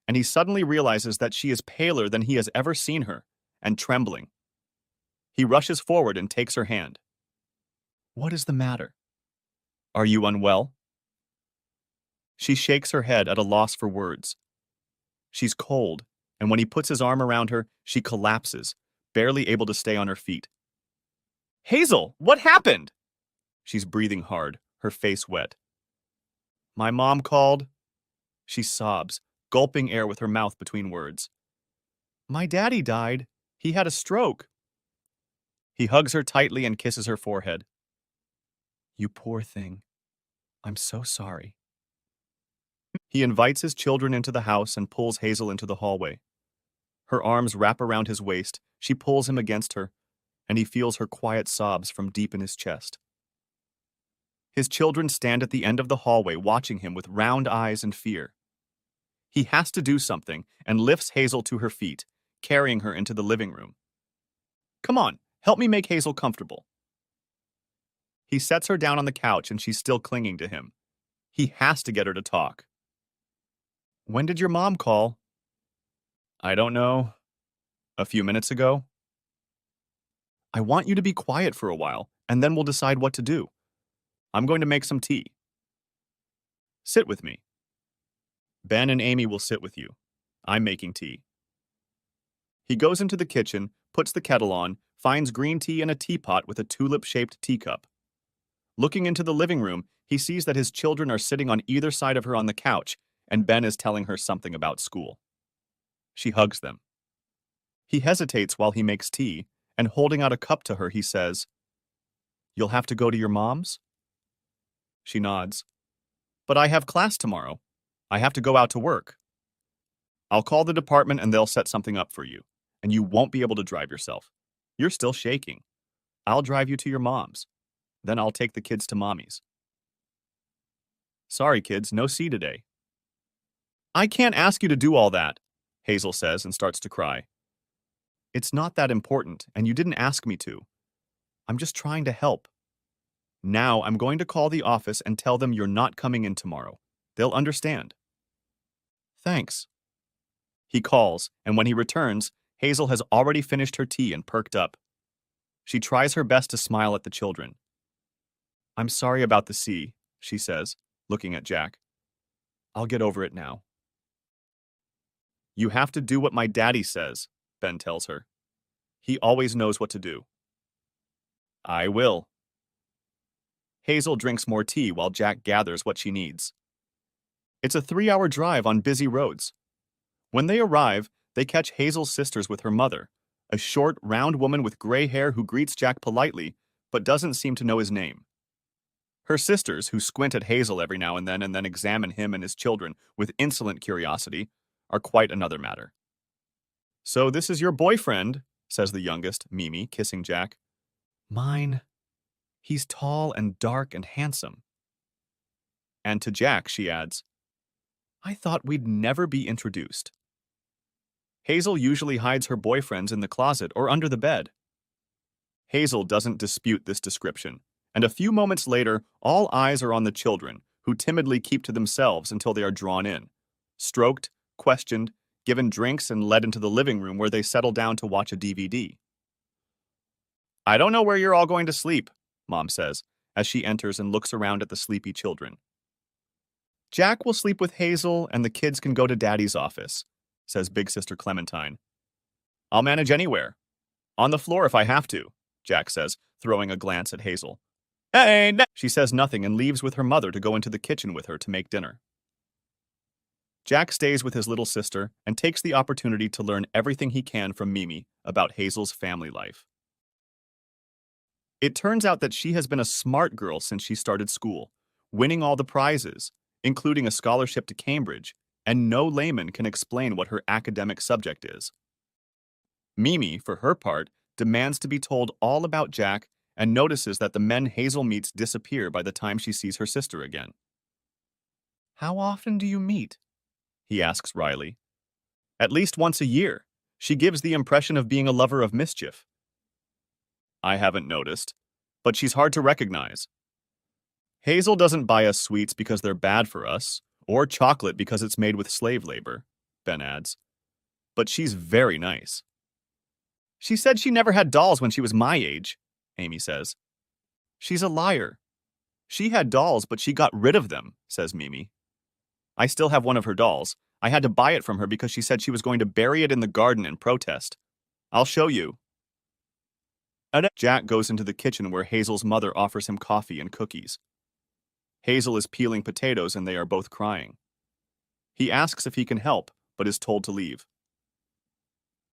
Speaker 1: and he suddenly realizes that she is paler than he has ever seen her, and trembling. He rushes forward and takes her hand. What is the matter? Are you unwell? She shakes her head at a loss for words. She's cold, and when he puts his arm around her, she collapses, barely able to stay on her feet. Hazel, what happened? She's breathing hard, her face wet. My mom called. She sobs, gulping air with her mouth between words. My daddy died. He had a stroke. He hugs her tightly and kisses her forehead. You poor thing. I'm so sorry. He invites his children into the house and pulls Hazel into the hallway. Her arms wrap around his waist, she pulls him against her, and he feels her quiet sobs from deep in his chest. His children stand at the end of the hallway watching him with round eyes and fear. He has to do something and lifts Hazel to her feet, carrying her into the living room. Come on, help me make Hazel comfortable. He sets her down on the couch and she's still clinging to him. He has to get her to talk. When did your mom call? I don't know. A few minutes ago. I want you to be quiet for a while, and then we'll decide what to do. I'm going to make some tea. Sit with me. Ben and Amy will sit with you. I'm making tea. He goes into the kitchen, puts the kettle on, finds green tea in a teapot with a tulip-shaped teacup. Looking into the living room, he sees that his children are sitting on either side of her on the couch, and Ben is telling her something about school. She hugs them. He hesitates while he makes tea, and holding out a cup to her, he says, "You'll have to go to your mom's?" She nods. "But I have class tomorrow. I have to go out to work." "I'll call the department and they'll set something up for you, and you won't be able to drive yourself. You're still shaking. I'll drive you to your mom's. Then I'll take the kids to mommy's." "Sorry, kids, no C today." "I can't ask you to do all that," Hazel says and starts to cry. "It's not that important, and you didn't ask me to. I'm just trying to help. Now I'm going to call the office and tell them you're not coming in tomorrow. They'll understand." "Thanks." He calls, and when he returns, Hazel has already finished her tea and perked up. She tries her best to smile at the children. "I'm sorry about the C," she says, looking at Jack. "I'll get over it now." "You have to do what my daddy says," Ben tells her. "He always knows what to do." "I will." Hazel drinks more tea while Jack gathers what she needs. It's a 3-hour drive on busy roads. When they arrive, they catch Hazel's sisters with her mother, a short, round woman with gray hair who greets Jack politely, but doesn't seem to know his name. Her sisters, who squint at Hazel every now and then examine him and his children with insolent curiosity, are quite another matter. "So this is your boyfriend," says the youngest, Mimi, kissing Jack. "Mine. He's tall and dark and handsome." And to Jack, she adds, "I thought we'd never be introduced." Hazel usually hides her boyfriends in the closet or under the bed. Hazel doesn't dispute this description, and a few moments later, all eyes are on the children, who timidly keep to themselves until they are drawn in, stroked, questioned, given drinks, and led into the living room where they settle down to watch a DVD. "I don't know where you're all going to sleep," Mom says, as she enters and looks around at the sleepy children. "Jack will sleep with Hazel, and the kids can go to Daddy's office," says Big Sister Clementine. "I'll manage anywhere. On the floor if I have to," Jack says, throwing a glance at Hazel. "Hey, she says nothing and leaves with her mother to go into the kitchen with her to make dinner. Jack stays with his little sister and takes the opportunity to learn everything he can from Mimi about Hazel's family life. It turns out that she has been a smart girl since she started school, winning all the prizes, including a scholarship to Cambridge, and no layman can explain what her academic subject is. Mimi, for her part, demands to be told all about Jack and notices that the men Hazel meets disappear by the time she sees her sister again. "How often do you meet?" he asks Riley. "At least once a year. She gives the impression of being a lover of mischief." "I haven't noticed, but she's hard to recognize." "Hazel doesn't buy us sweets because they're bad for us, or chocolate because it's made with slave labor," Ben adds. "But she's very nice." "She said she never had dolls when she was my age," Amy says. "She's a liar. She had dolls, but she got rid of them," says Mimi. "I still have one of her dolls. I had to buy it from her because she said she was going to bury it in the garden in protest. I'll show you." Jack goes into the kitchen where Hazel's mother offers him coffee and cookies. Hazel is peeling potatoes and they are both crying. He asks if he can help, but is told to leave.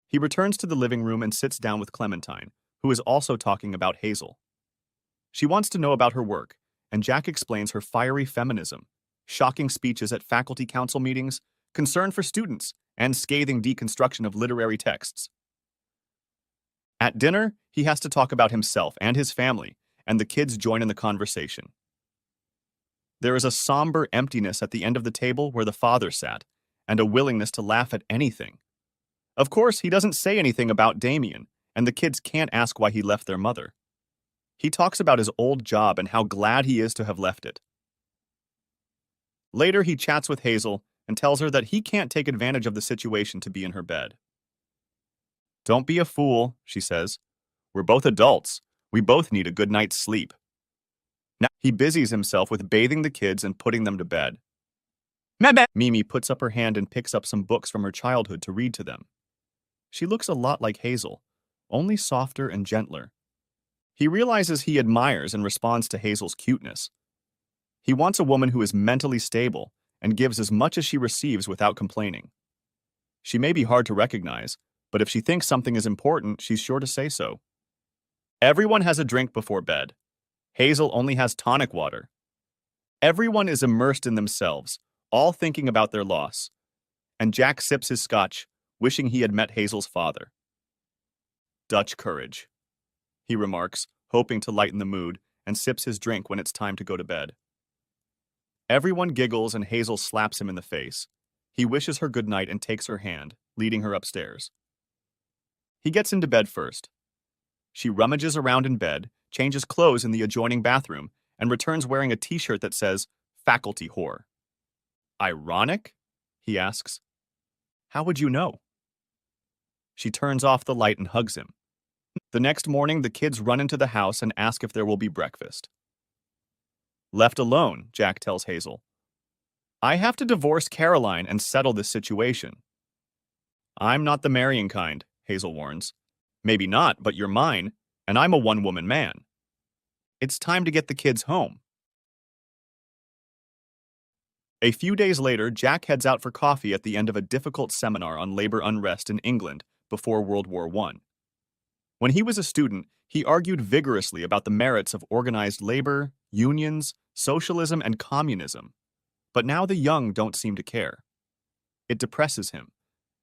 Speaker 1: He returns to the living room and sits down with Clementine, who is also talking about Hazel. She wants to know about her work, and Jack explains her fiery feminism, shocking speeches at faculty council meetings, concern for students, and scathing deconstruction of literary texts. At dinner, he has to talk about himself and his family, and the kids join in the conversation. There is a somber emptiness at the end of the table where the father sat, and a willingness to laugh at anything. Of course, he doesn't say anything about Damien, and the kids can't ask why he left their mother. He talks about his old job and how glad he is to have left it. Later, he chats with Hazel and tells her that he can't take advantage of the situation to be in her bed. "Don't be a fool," she says. "We're both adults. We both need a good night's sleep. Now he busies himself with bathing the kids and putting them to bed. Mimi puts up her hand and picks up some books from her childhood to read to them. She looks a lot like Hazel, only softer and gentler. He realizes he admires and responds to Hazel's cuteness. He wants a woman who is mentally stable and gives as much as she receives without complaining. She may be hard to recognize, but if she thinks something is important, she's sure to say so. Everyone has a drink before bed. Hazel only has tonic water. Everyone is immersed in themselves, all thinking about their loss. And Jack sips his scotch, wishing he had met Hazel's father. Dutch courage, he remarks, hoping to lighten the mood, and sips his drink when it's time to go to bed. Everyone giggles and Hazel slaps him in the face. He wishes her good night and takes her hand, leading her upstairs. He gets into bed first. She rummages around in bed, changes clothes in the adjoining bathroom, and returns wearing a t-shirt that says, "Faculty Whore." Ironic? He asks. How would you know? She turns off the light and hugs him. The next morning, the kids run into the house and ask if there will be breakfast. Left alone, Jack tells Hazel. I have to divorce Caroline and settle this situation. I'm not the marrying kind, Hazel warns. Maybe not, but you're mine, and I'm a one-woman man. It's time to get the kids home. A few days later, Jack heads out for coffee at the end of a difficult seminar on labor unrest in England before World War I. When he was a student, he argued vigorously about the merits of organized labor, unions, socialism, and communism. But now the young don't seem to care. It depresses him,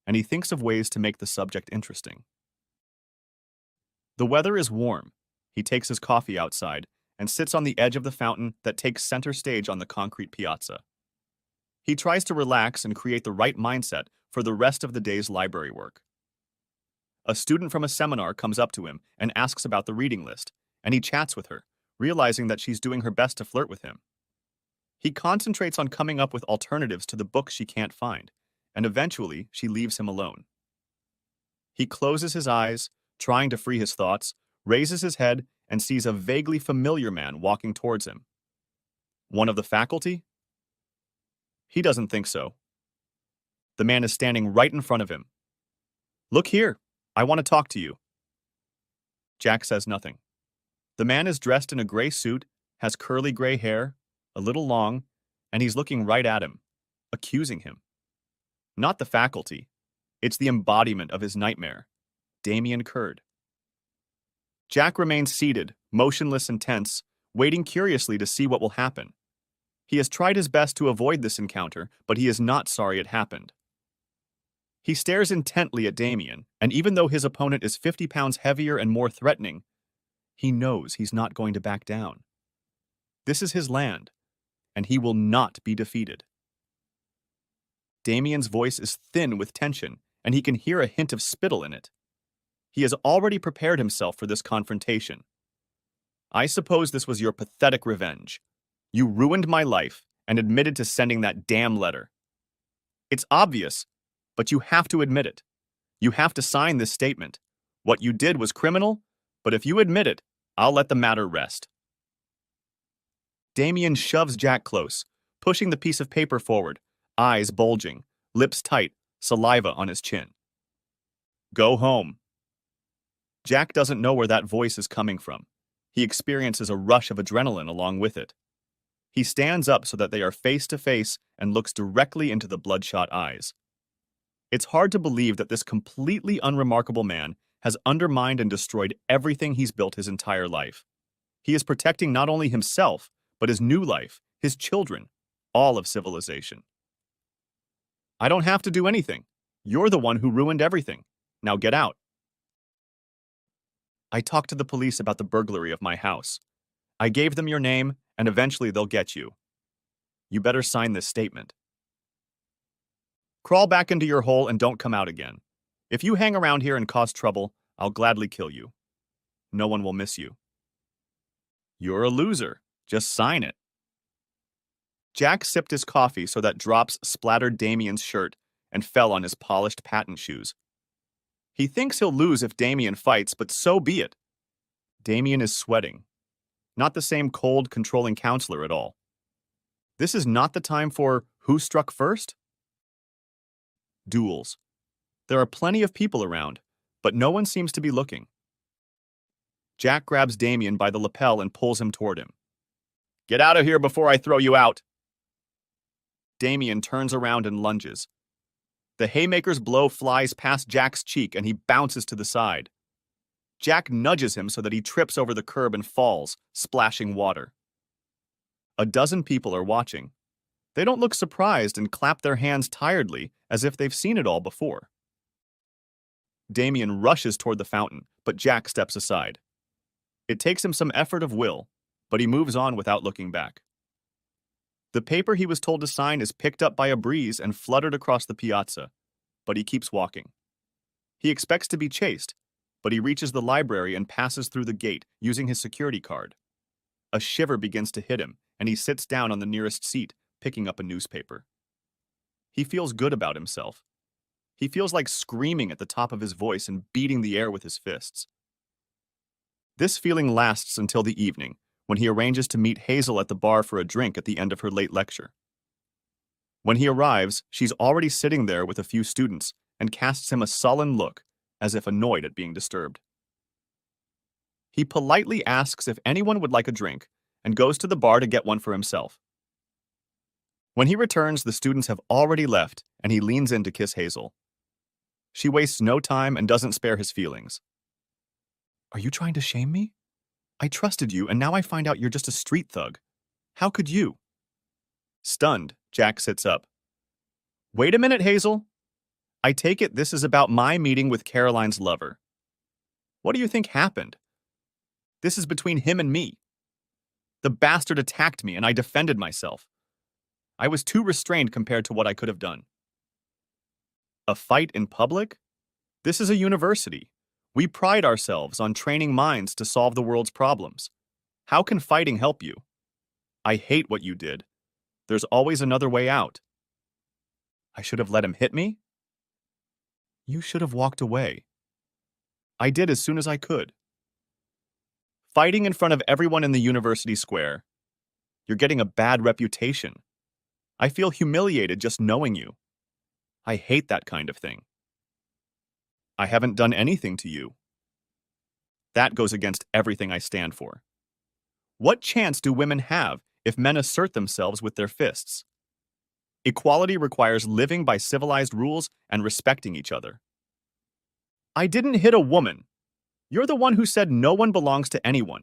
Speaker 1: and he thinks of ways to make the subject interesting. The weather is warm. He takes his coffee outside and sits on the edge of the fountain that takes center stage on the concrete piazza. He tries to relax and create the right mindset for the rest of the day's library work. A student from a seminar comes up to him and asks about the reading list, and he chats with her, realizing that she's doing her best to flirt with him. He concentrates on coming up with alternatives to the books she can't find, and eventually she leaves him alone. He closes his eyes, trying to free his thoughts, raises his head, and sees a vaguely familiar man walking towards him. One of the faculty? He doesn't think so. The man is standing right in front of him. Look here, I want to talk to you. Jack says nothing. The man is dressed in a gray suit, has curly gray hair, a little long, and he's looking right at him, accusing him. Not the faculty. It's the embodiment of his nightmare, Damien Curd. Jack remains seated, motionless and tense, waiting curiously to see what will happen. He has tried his best to avoid this encounter, but he is not sorry it happened. He stares intently at Damien, and even though his opponent is 50 pounds heavier and more threatening, he knows he's not going to back down. This is his land, and he will not be defeated. Damien's voice is thin with tension, and he can hear a hint of spittle in it. He has already prepared himself for this confrontation. I suppose this was your pathetic revenge. You ruined my life and admitted to sending that damn letter. It's obvious, but you have to admit it. You have to sign this statement. What you did was criminal, but if you admit it, I'll let the matter rest. Damien shoves Jack close, pushing the piece of paper forward, eyes bulging, lips tight, saliva on his chin. Go home. Jack doesn't know where that voice is coming from. He experiences a rush of adrenaline along with it. He stands up so that they are face to face and looks directly into the bloodshot eyes. It's hard to believe that this completely unremarkable man has undermined and destroyed everything he's built his entire life. He is protecting not only himself, but his new life, his children, all of civilization. I don't have to do anything. You're the one who ruined everything. Now get out. I talked to the police about the burglary of my house. I gave them your name, and eventually they'll get you. You better sign this statement. Crawl back into your hole and don't come out again. If you hang around here and cause trouble, I'll gladly kill you. No one will miss you. You're a loser. Just sign it. Jack sipped his coffee so that drops splattered Damien's shirt and fell on his polished patent shoes. He thinks he'll lose if Damien fights, but so be it. Damien is sweating. Not the same cold, controlling counselor at all. This is not the time for who struck first? Duels. There are plenty of people around, but no one seems to be looking. Jack grabs Damien by the lapel and pulls him toward him. Get out of here before I throw you out! Damien turns around and lunges. The haymaker's blow flies past Jack's cheek and he bounces to the side. Jack nudges him so that he trips over the curb and falls, splashing water. A dozen people are watching. They don't look surprised and clap their hands tiredly as if they've seen it all before. Damien rushes toward the fountain, but Jack steps aside. It takes him some effort of will, but he moves on without looking back. The paper he was told to sign is picked up by a breeze and fluttered across the piazza, but he keeps walking. He expects to be chased, but he reaches the library and passes through the gate using his security card. A shiver begins to hit him, and he sits down on the nearest seat, picking up a newspaper. He feels good about himself. He feels like screaming at the top of his voice and beating the air with his fists. This feeling lasts until the evening, when he arranges to meet Hazel at the bar for a drink at the end of her late lecture. When he arrives, she's already sitting there with a few students and casts him a sullen look, as if annoyed at being disturbed. He politely asks if anyone would like a drink and goes to the bar to get one for himself. When he returns, the students have already left, and he leans in to kiss Hazel. She wastes no time and doesn't spare his feelings. Are you trying to shame me? I trusted you, and now I find out you're just a street thug. How could you? Stunned, Jack sits up. Wait a minute, Hazel. I take it this is about my meeting with Caroline's lover. What do you think happened? This is between him and me. The bastard attacked me, and I defended myself. I was too restrained compared to what I could have done. A fight in public? This is a university. We pride ourselves on training minds to solve the world's problems. How can fighting help you? I hate what you did. There's always another way out. I should have let him hit me? You should have walked away. I did as soon as I could. Fighting in front of everyone in the university square. You're getting a bad reputation. I feel humiliated just knowing you. I hate that kind of thing. I haven't done anything to you. That goes against everything I stand for. What chance do women have if men assert themselves with their fists? Equality requires living by civilized rules and respecting each other. I didn't hit a woman. You're the one who said no one belongs to anyone.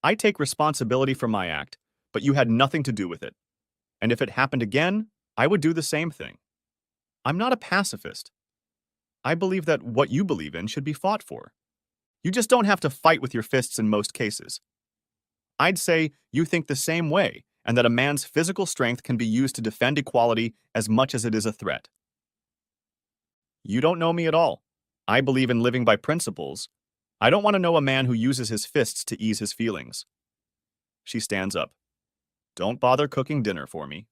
Speaker 1: I take responsibility for my act, but you had nothing to do with it. And if it happened again, I would do the same thing. I'm not a pacifist. I believe that what you believe in should be fought for. You just don't have to fight with your fists in most cases. I'd say you think the same way, and that a man's physical strength can be used to defend equality as much as it is a threat. You don't know me at all. I believe in living by principles. I don't want to know a man who uses his fists to ease his feelings. She stands up. Don't bother cooking dinner for me.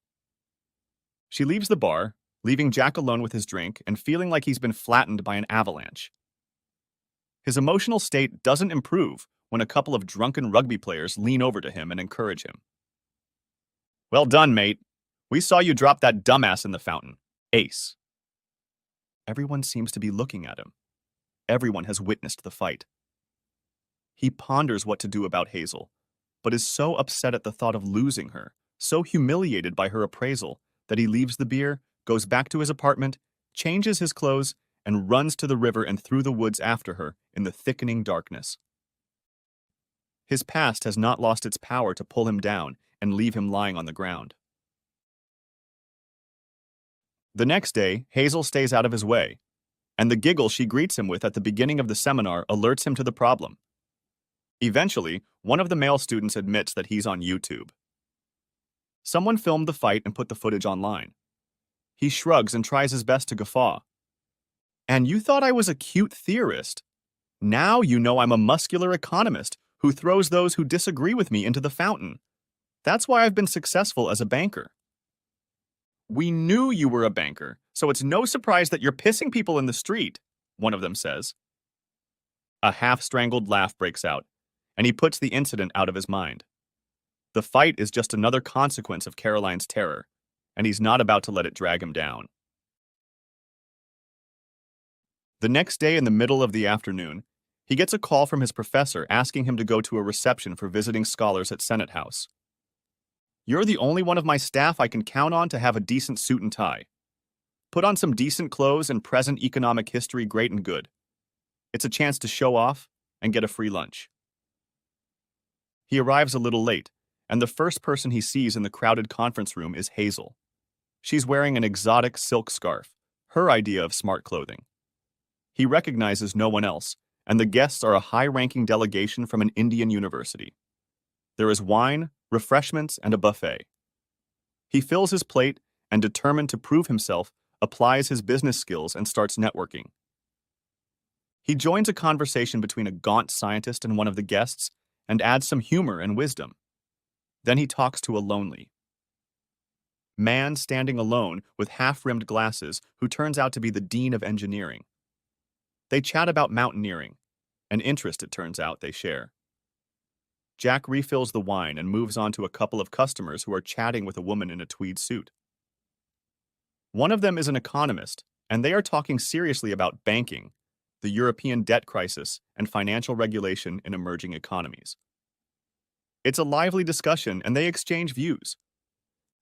Speaker 1: She leaves the bar, leaving Jack alone with his drink and feeling like he's been flattened by an avalanche. His emotional state doesn't improve when a couple of drunken rugby players lean over to him and encourage him. Well done, mate. We saw you drop that dumbass in the fountain. Ace. Everyone seems to be looking at him. Everyone has witnessed the fight. He ponders what to do about Hazel, but is so upset at the thought of losing her, so humiliated by her appraisal, that he leaves the beer, goes back to his apartment, changes his clothes, and runs to the river and through the woods after her in the thickening darkness. His past has not lost its power to pull him down and leave him lying on the ground. The next day, Hazel stays out of his way, and the giggle she greets him with at the beginning of the seminar alerts him to the problem. Eventually, one of the male students admits that he's on YouTube. Someone filmed the fight and put the footage online. He shrugs and tries his best to guffaw. And you thought I was a cute theorist. Now you know I'm a muscular economist who throws those who disagree with me into the fountain. That's why I've been successful as a banker. We knew you were a banker, so it's no surprise that you're pissing people in the street, one of them says. A half-strangled laugh breaks out, and he puts the incident out of his mind. The fight is just another consequence of Caroline's terror, and he's not about to let it drag him down. The next day in the middle of the afternoon, he gets a call from his professor asking him to go to a reception for visiting scholars at Senate House. "You're the only one of my staff I can count on to have a decent suit and tie. Put on some decent clothes and present economic history great and good. It's a chance to show off and get a free lunch." He arrives a little late, and the first person he sees in the crowded conference room is Hazel. She's wearing an exotic silk scarf, her idea of smart clothing. He recognizes no one else, and the guests are a high-ranking delegation from an Indian university. There is wine, refreshments, and a buffet. He fills his plate and, determined to prove himself, applies his business skills and starts networking. He joins a conversation between a gaunt scientist and one of the guests and adds some humor and wisdom. Then he talks to a lonely man standing alone with half-rimmed glasses who turns out to be the dean of engineering. They chat about mountaineering, an interest, it turns out, they share. Jack refills the wine and moves on to a couple of customers who are chatting with a woman in a tweed suit. One of them is an economist, and they are talking seriously about banking, the European debt crisis, and financial regulation in emerging economies. It's a lively discussion, and they exchange views.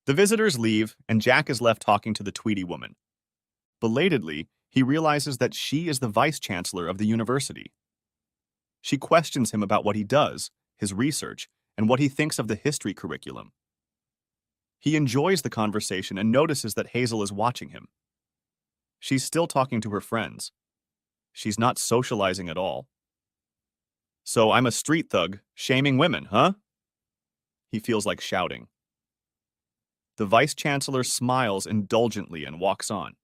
Speaker 1: The visitors leave, and Jack is left talking to the tweedy woman. Belatedly, he realizes that she is the vice-chancellor of the university. She questions him about what he does, his research, and what he thinks of the history curriculum. He enjoys the conversation and notices that Hazel is watching him. She's still talking to her friends. She's not socializing at all. "So I'm a street thug, shaming women, huh?" He feels like shouting. The vice-chancellor smiles indulgently and walks on.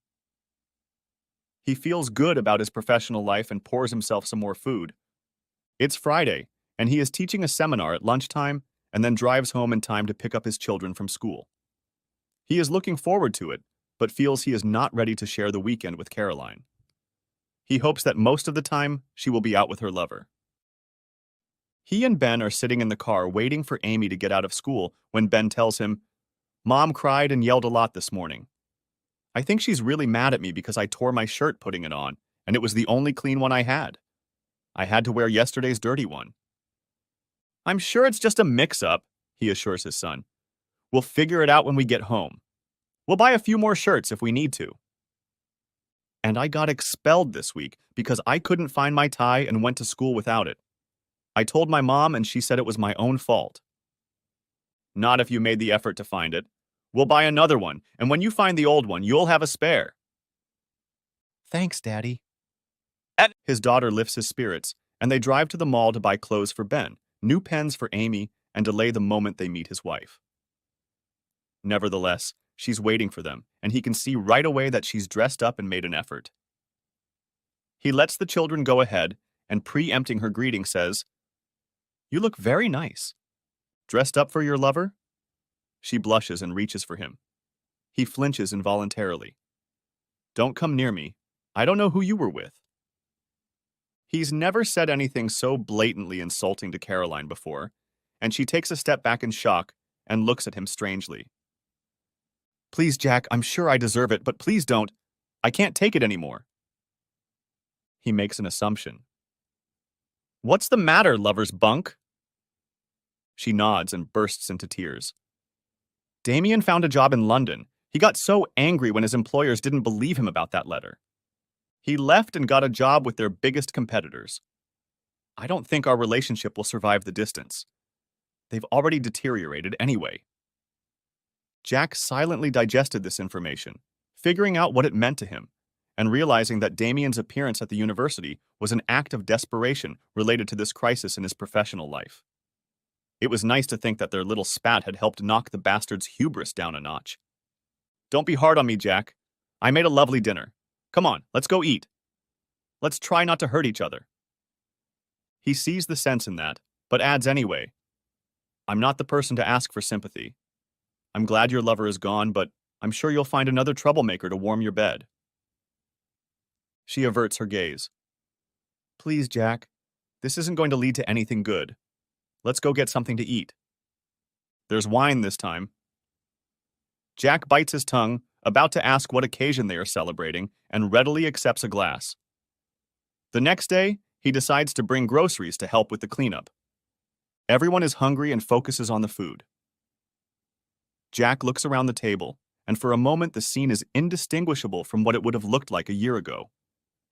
Speaker 1: He feels good about his professional life and pours himself some more food. It's Friday, and he is teaching a seminar at lunchtime and then drives home in time to pick up his children from school. He is looking forward to it, but feels he is not ready to share the weekend with Caroline. He hopes that most of the time she will be out with her lover. He and Ben are sitting in the car waiting for Amy to get out of school when Ben tells him, "Mom cried and yelled a lot this morning. I think she's really mad at me because I tore my shirt putting it on, and it was the only clean one I had. I had to wear yesterday's dirty one." "I'm sure it's just a mix-up," he assures his son. "We'll figure it out when we get home. We'll buy a few more shirts if we need to." "And I got expelled this week because I couldn't find my tie and went to school without it. I told my mom and she said it was my own fault." "Not if you made the effort to find it. We'll buy another one, and when you find the old one, you'll have a spare." "Thanks, Daddy." His daughter lifts his spirits, and they drive to the mall to buy clothes for Ben, new pens for Amy, and delay the moment they meet his wife. Nevertheless, she's waiting for them, and he can see right away that she's dressed up and made an effort. He lets the children go ahead, and preempting her greeting says, "You look very nice. Dressed up for your lover?" She blushes and reaches for him. He flinches involuntarily. "Don't come near me. I don't know who you were with." He's never said anything so blatantly insulting to Caroline before, and she takes a step back in shock and looks at him strangely. "Please, Jack, I'm sure I deserve it, but please don't. I can't take it anymore." He makes an assumption. "What's the matter, lover's bunk?" She nods and bursts into tears. "Damien found a job in London. He got so angry when his employers didn't believe him about that letter. He left and got a job with their biggest competitors. I don't think our relationship will survive the distance. They've already deteriorated anyway." Jack silently digested this information, figuring out what it meant to him, and realizing that Damien's appearance at the university was an act of desperation related to this crisis in his professional life. It was nice to think that their little spat had helped knock the bastard's hubris down a notch. "Don't be hard on me, Jack. I made a lovely dinner. Come on, let's go eat. Let's try not to hurt each other." He sees the sense in that, but adds anyway, "I'm not the person to ask for sympathy. I'm glad your lover is gone, but I'm sure you'll find another troublemaker to warm your bed." She averts her gaze. "Please, Jack, This isn't going to lead to anything good. Let's go get something to eat. There's wine this time. Jack bites his tongue, about to ask what occasion they are celebrating, and readily accepts a glass. The next day, he decides to bring groceries to help with the cleanup. Everyone is hungry and focuses on the food. Jack looks around the table, and for a moment the scene is indistinguishable from what it would have looked like a year ago.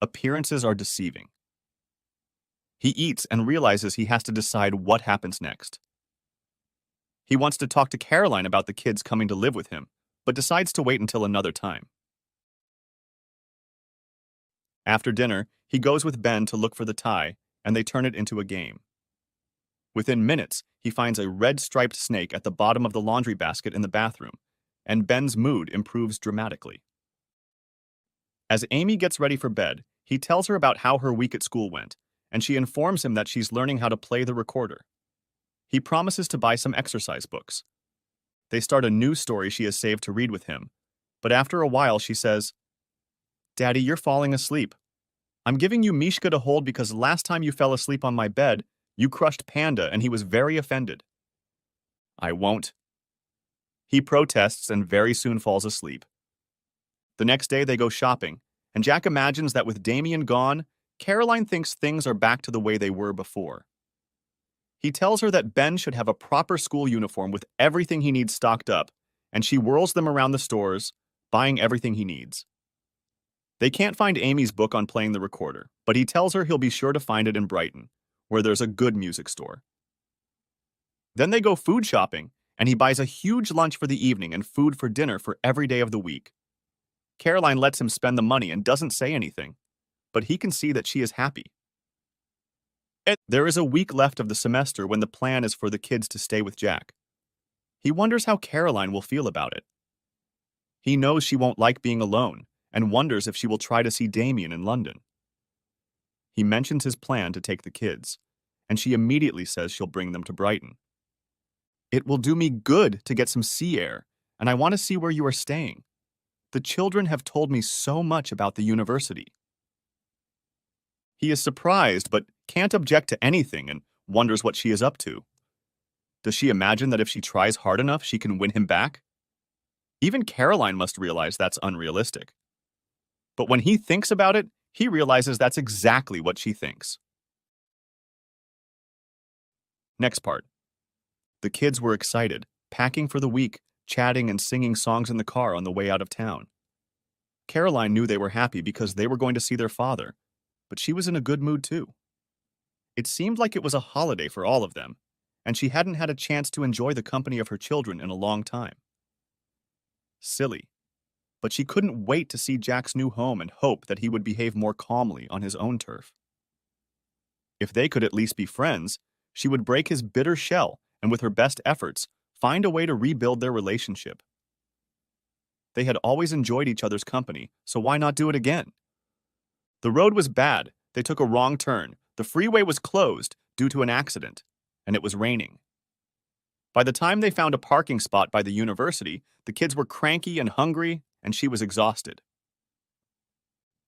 Speaker 1: Appearances are deceiving. He eats and realizes he has to decide what happens next. He wants to talk to Caroline about the kids coming to live with him, but decides to wait until another time. After dinner, he goes with Ben to look for the tie, and they turn it into a game. Within minutes, he finds a red-striped snake at the bottom of the laundry basket in the bathroom, and Ben's mood improves dramatically. As Amy gets ready for bed, he tells her about how her week at school went, and she informs him that she's learning how to play the recorder. He promises to buy some exercise books. They start a new story she has saved to read with him, but after a while she says, "Daddy, you're falling asleep. I'm giving you Mishka to hold because last time you fell asleep on my bed, you crushed Panda and he was very offended." "I won't." He protests and very soon falls asleep. The next day they go shopping, and Jack imagines that with Damien gone, Caroline thinks things are back to the way they were before. He tells her that Ben should have a proper school uniform with everything he needs stocked up, and she whirls them around the stores, buying everything he needs. They can't find Amy's book on playing the recorder, but he tells her he'll be sure to find it in Brighton, where there's a good music store. Then they go food shopping, and he buys a huge lunch for the evening and food for dinner for every day of the week. Caroline lets him spend the money and doesn't say anything, but he can see that she is happy. There is a week left of the semester when the plan is for the kids to stay with Jack. He wonders how Caroline will feel about it. He knows she won't like being alone, and wonders if she will try to see Damien in London. He mentions his plan to take the kids, and she immediately says she'll bring them to Brighton. "It will do me good to get some sea air, and I want to see where you are staying. The children have told me so much about the university." He is surprised, but can't object to anything and wonders what she is up to. Does she imagine that if she tries hard enough, she can win him back? Even Caroline must realize that's unrealistic. But when he thinks about it, he realizes that's exactly what she thinks. Next part. The kids were excited, packing for the week, chatting and singing songs in the car on the way out of town. Caroline knew they were happy because they were going to see their father, but she was in a good mood too. It seemed like it was a holiday for all of them, and she hadn't had a chance to enjoy the company of her children in a long time. Silly. But she couldn't wait to see Jack's new home and hope that he would behave more calmly on his own turf. If they could at least be friends, she would break his bitter shell and with her best efforts, find a way to rebuild their relationship. They had always enjoyed each other's company, so why not do it again? The road was bad. They took a wrong turn. The freeway was closed due to an accident, and it was raining. By the time they found a parking spot by the university, the kids were cranky and hungry, and she was exhausted.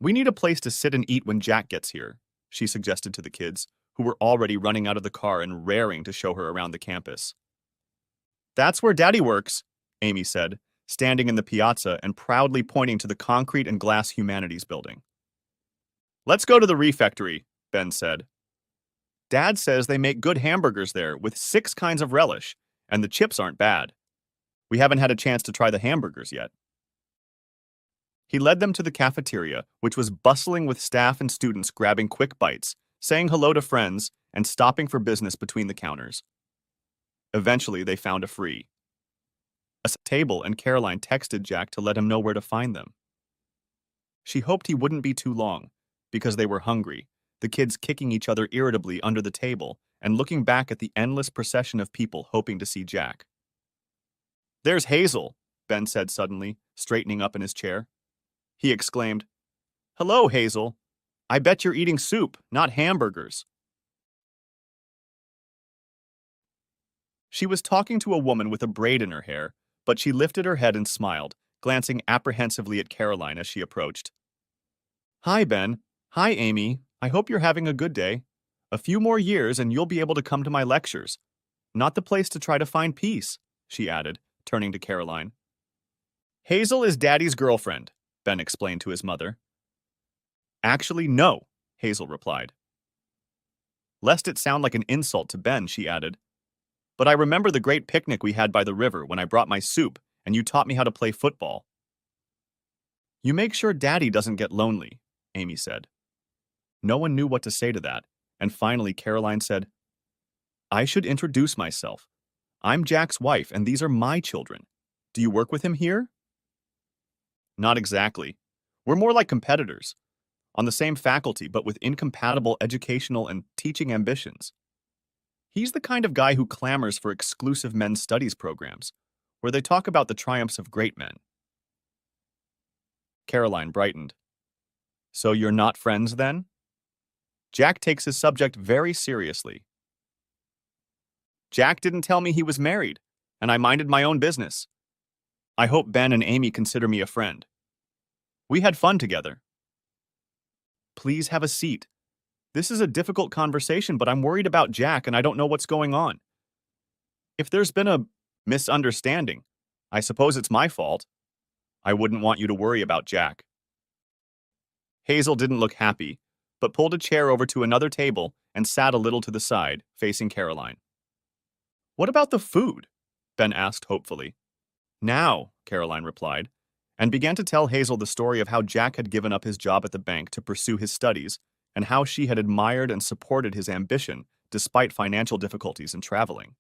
Speaker 1: "We need a place to sit and eat when Jack gets here," she suggested to the kids, who were already running out of the car and raring to show her around the campus. "That's where Daddy works," Amy said, standing in the piazza and proudly pointing to the concrete and glass humanities building. "Let's go to the refectory," Ben said. "Dad says they make good hamburgers there with 6 kinds of relish, and the chips aren't bad. We haven't had a chance to try the hamburgers yet." He led them to the cafeteria, which was bustling with staff and students grabbing quick bites, saying hello to friends, and stopping for business between the counters. Eventually, they found a free table, and Caroline texted Jack to let him know where to find them. She hoped he wouldn't be too long, because they were hungry, the kids kicking each other irritably under the table and looking back at the endless procession of people hoping to see Jack. "There's Hazel," Ben said suddenly, straightening up in his chair. He exclaimed, "Hello, Hazel. I bet you're eating soup, not hamburgers." She was talking to a woman with a braid in her hair, but she lifted her head and smiled, glancing apprehensively at Caroline as she approached. "Hi, Ben. Hi, Amy. I hope you're having a good day. A few more years and you'll be able to come to my lectures. Not the place to try to find peace, she added, turning to Caroline. Hazel is Daddy's girlfriend, Ben explained to his mother. Actually, no, Hazel replied. Lest it sound like an insult to Ben, she added. But I remember the great picnic we had by the river when I brought my soup and you taught me how to play football. You make sure Daddy doesn't get lonely, Amy said. No one knew what to say to that, and finally Caroline said, I should introduce myself. I'm Jack's wife, and these are my children. Do you work with him here? Not exactly. We're more like competitors, on the same faculty but with incompatible educational and teaching ambitions. He's the kind of guy who clamors for exclusive men's studies programs, where they talk about the triumphs of great men. Caroline brightened. So you're not friends then? Jack takes his subject very seriously. Jack didn't tell me he was married, and I minded my own business. I hope Ben and Amy consider me a friend. We had fun together. Please have a seat. This is a difficult conversation, but I'm worried about Jack and I don't know what's going on. If there's been a misunderstanding, I suppose it's my fault. I wouldn't want you to worry about Jack. Hazel didn't look happy, but pulled a chair over to another table and sat a little to the side, facing Caroline. What about the food? Ben asked hopefully. Now, Caroline replied, and began to tell Hazel the story of how Jack had given up his job at the bank to pursue his studies, and how she had admired and supported his ambition despite financial difficulties in traveling.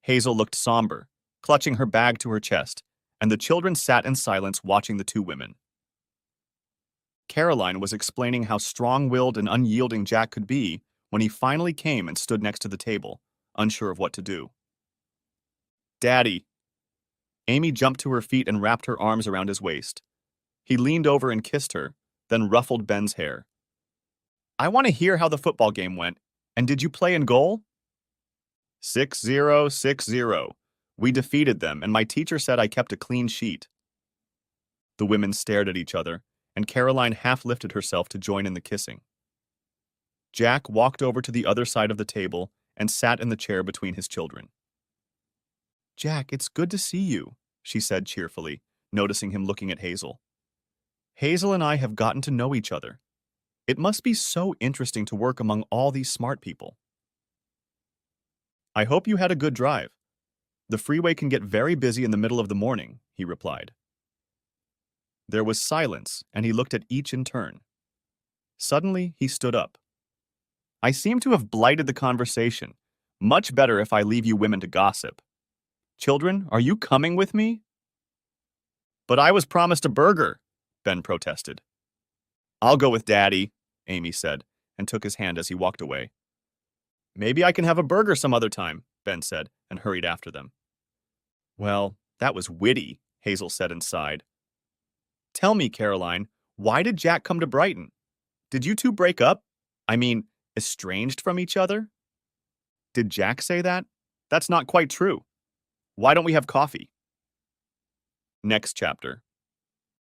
Speaker 1: Hazel looked somber, clutching her bag to her chest, and the children sat in silence watching the two women. Caroline was explaining how strong-willed and unyielding Jack could be when he finally came and stood next to the table, unsure of what to do. Daddy. Amy jumped to her feet and wrapped her arms around his waist. He leaned over and kissed her, then ruffled Ben's hair. I want to hear how the football game went. And did you play in goal? 6-0, 6-0. We defeated them, and my teacher said I kept a clean sheet. The women stared at each other, and Caroline half lifted herself to join in the kissing. Jack walked over to the other side of the table and sat in the chair between his children. Jack, it's good to see you, she said cheerfully, noticing him looking at Hazel. Hazel and I have gotten to know each other. It must be so interesting to work among all these smart people. I hope you had a good drive. The freeway can get very busy in the middle of the morning, he replied. There was silence, and he looked at each in turn. Suddenly, he stood up. I seem to have blighted the conversation. Much better if I leave you women to gossip. Children, are you coming with me? But I was promised a burger, Ben protested. I'll go with Daddy, Amy said, and took his hand as he walked away. Maybe I can have a burger some other time, Ben said, and hurried after them. Well, that was witty, Hazel said and sighed. Tell me, Caroline, why did Jack come to Brighton? Did you two break up? I mean, estranged from each other? Did Jack say that? That's not quite true. Why don't we have coffee? Next chapter.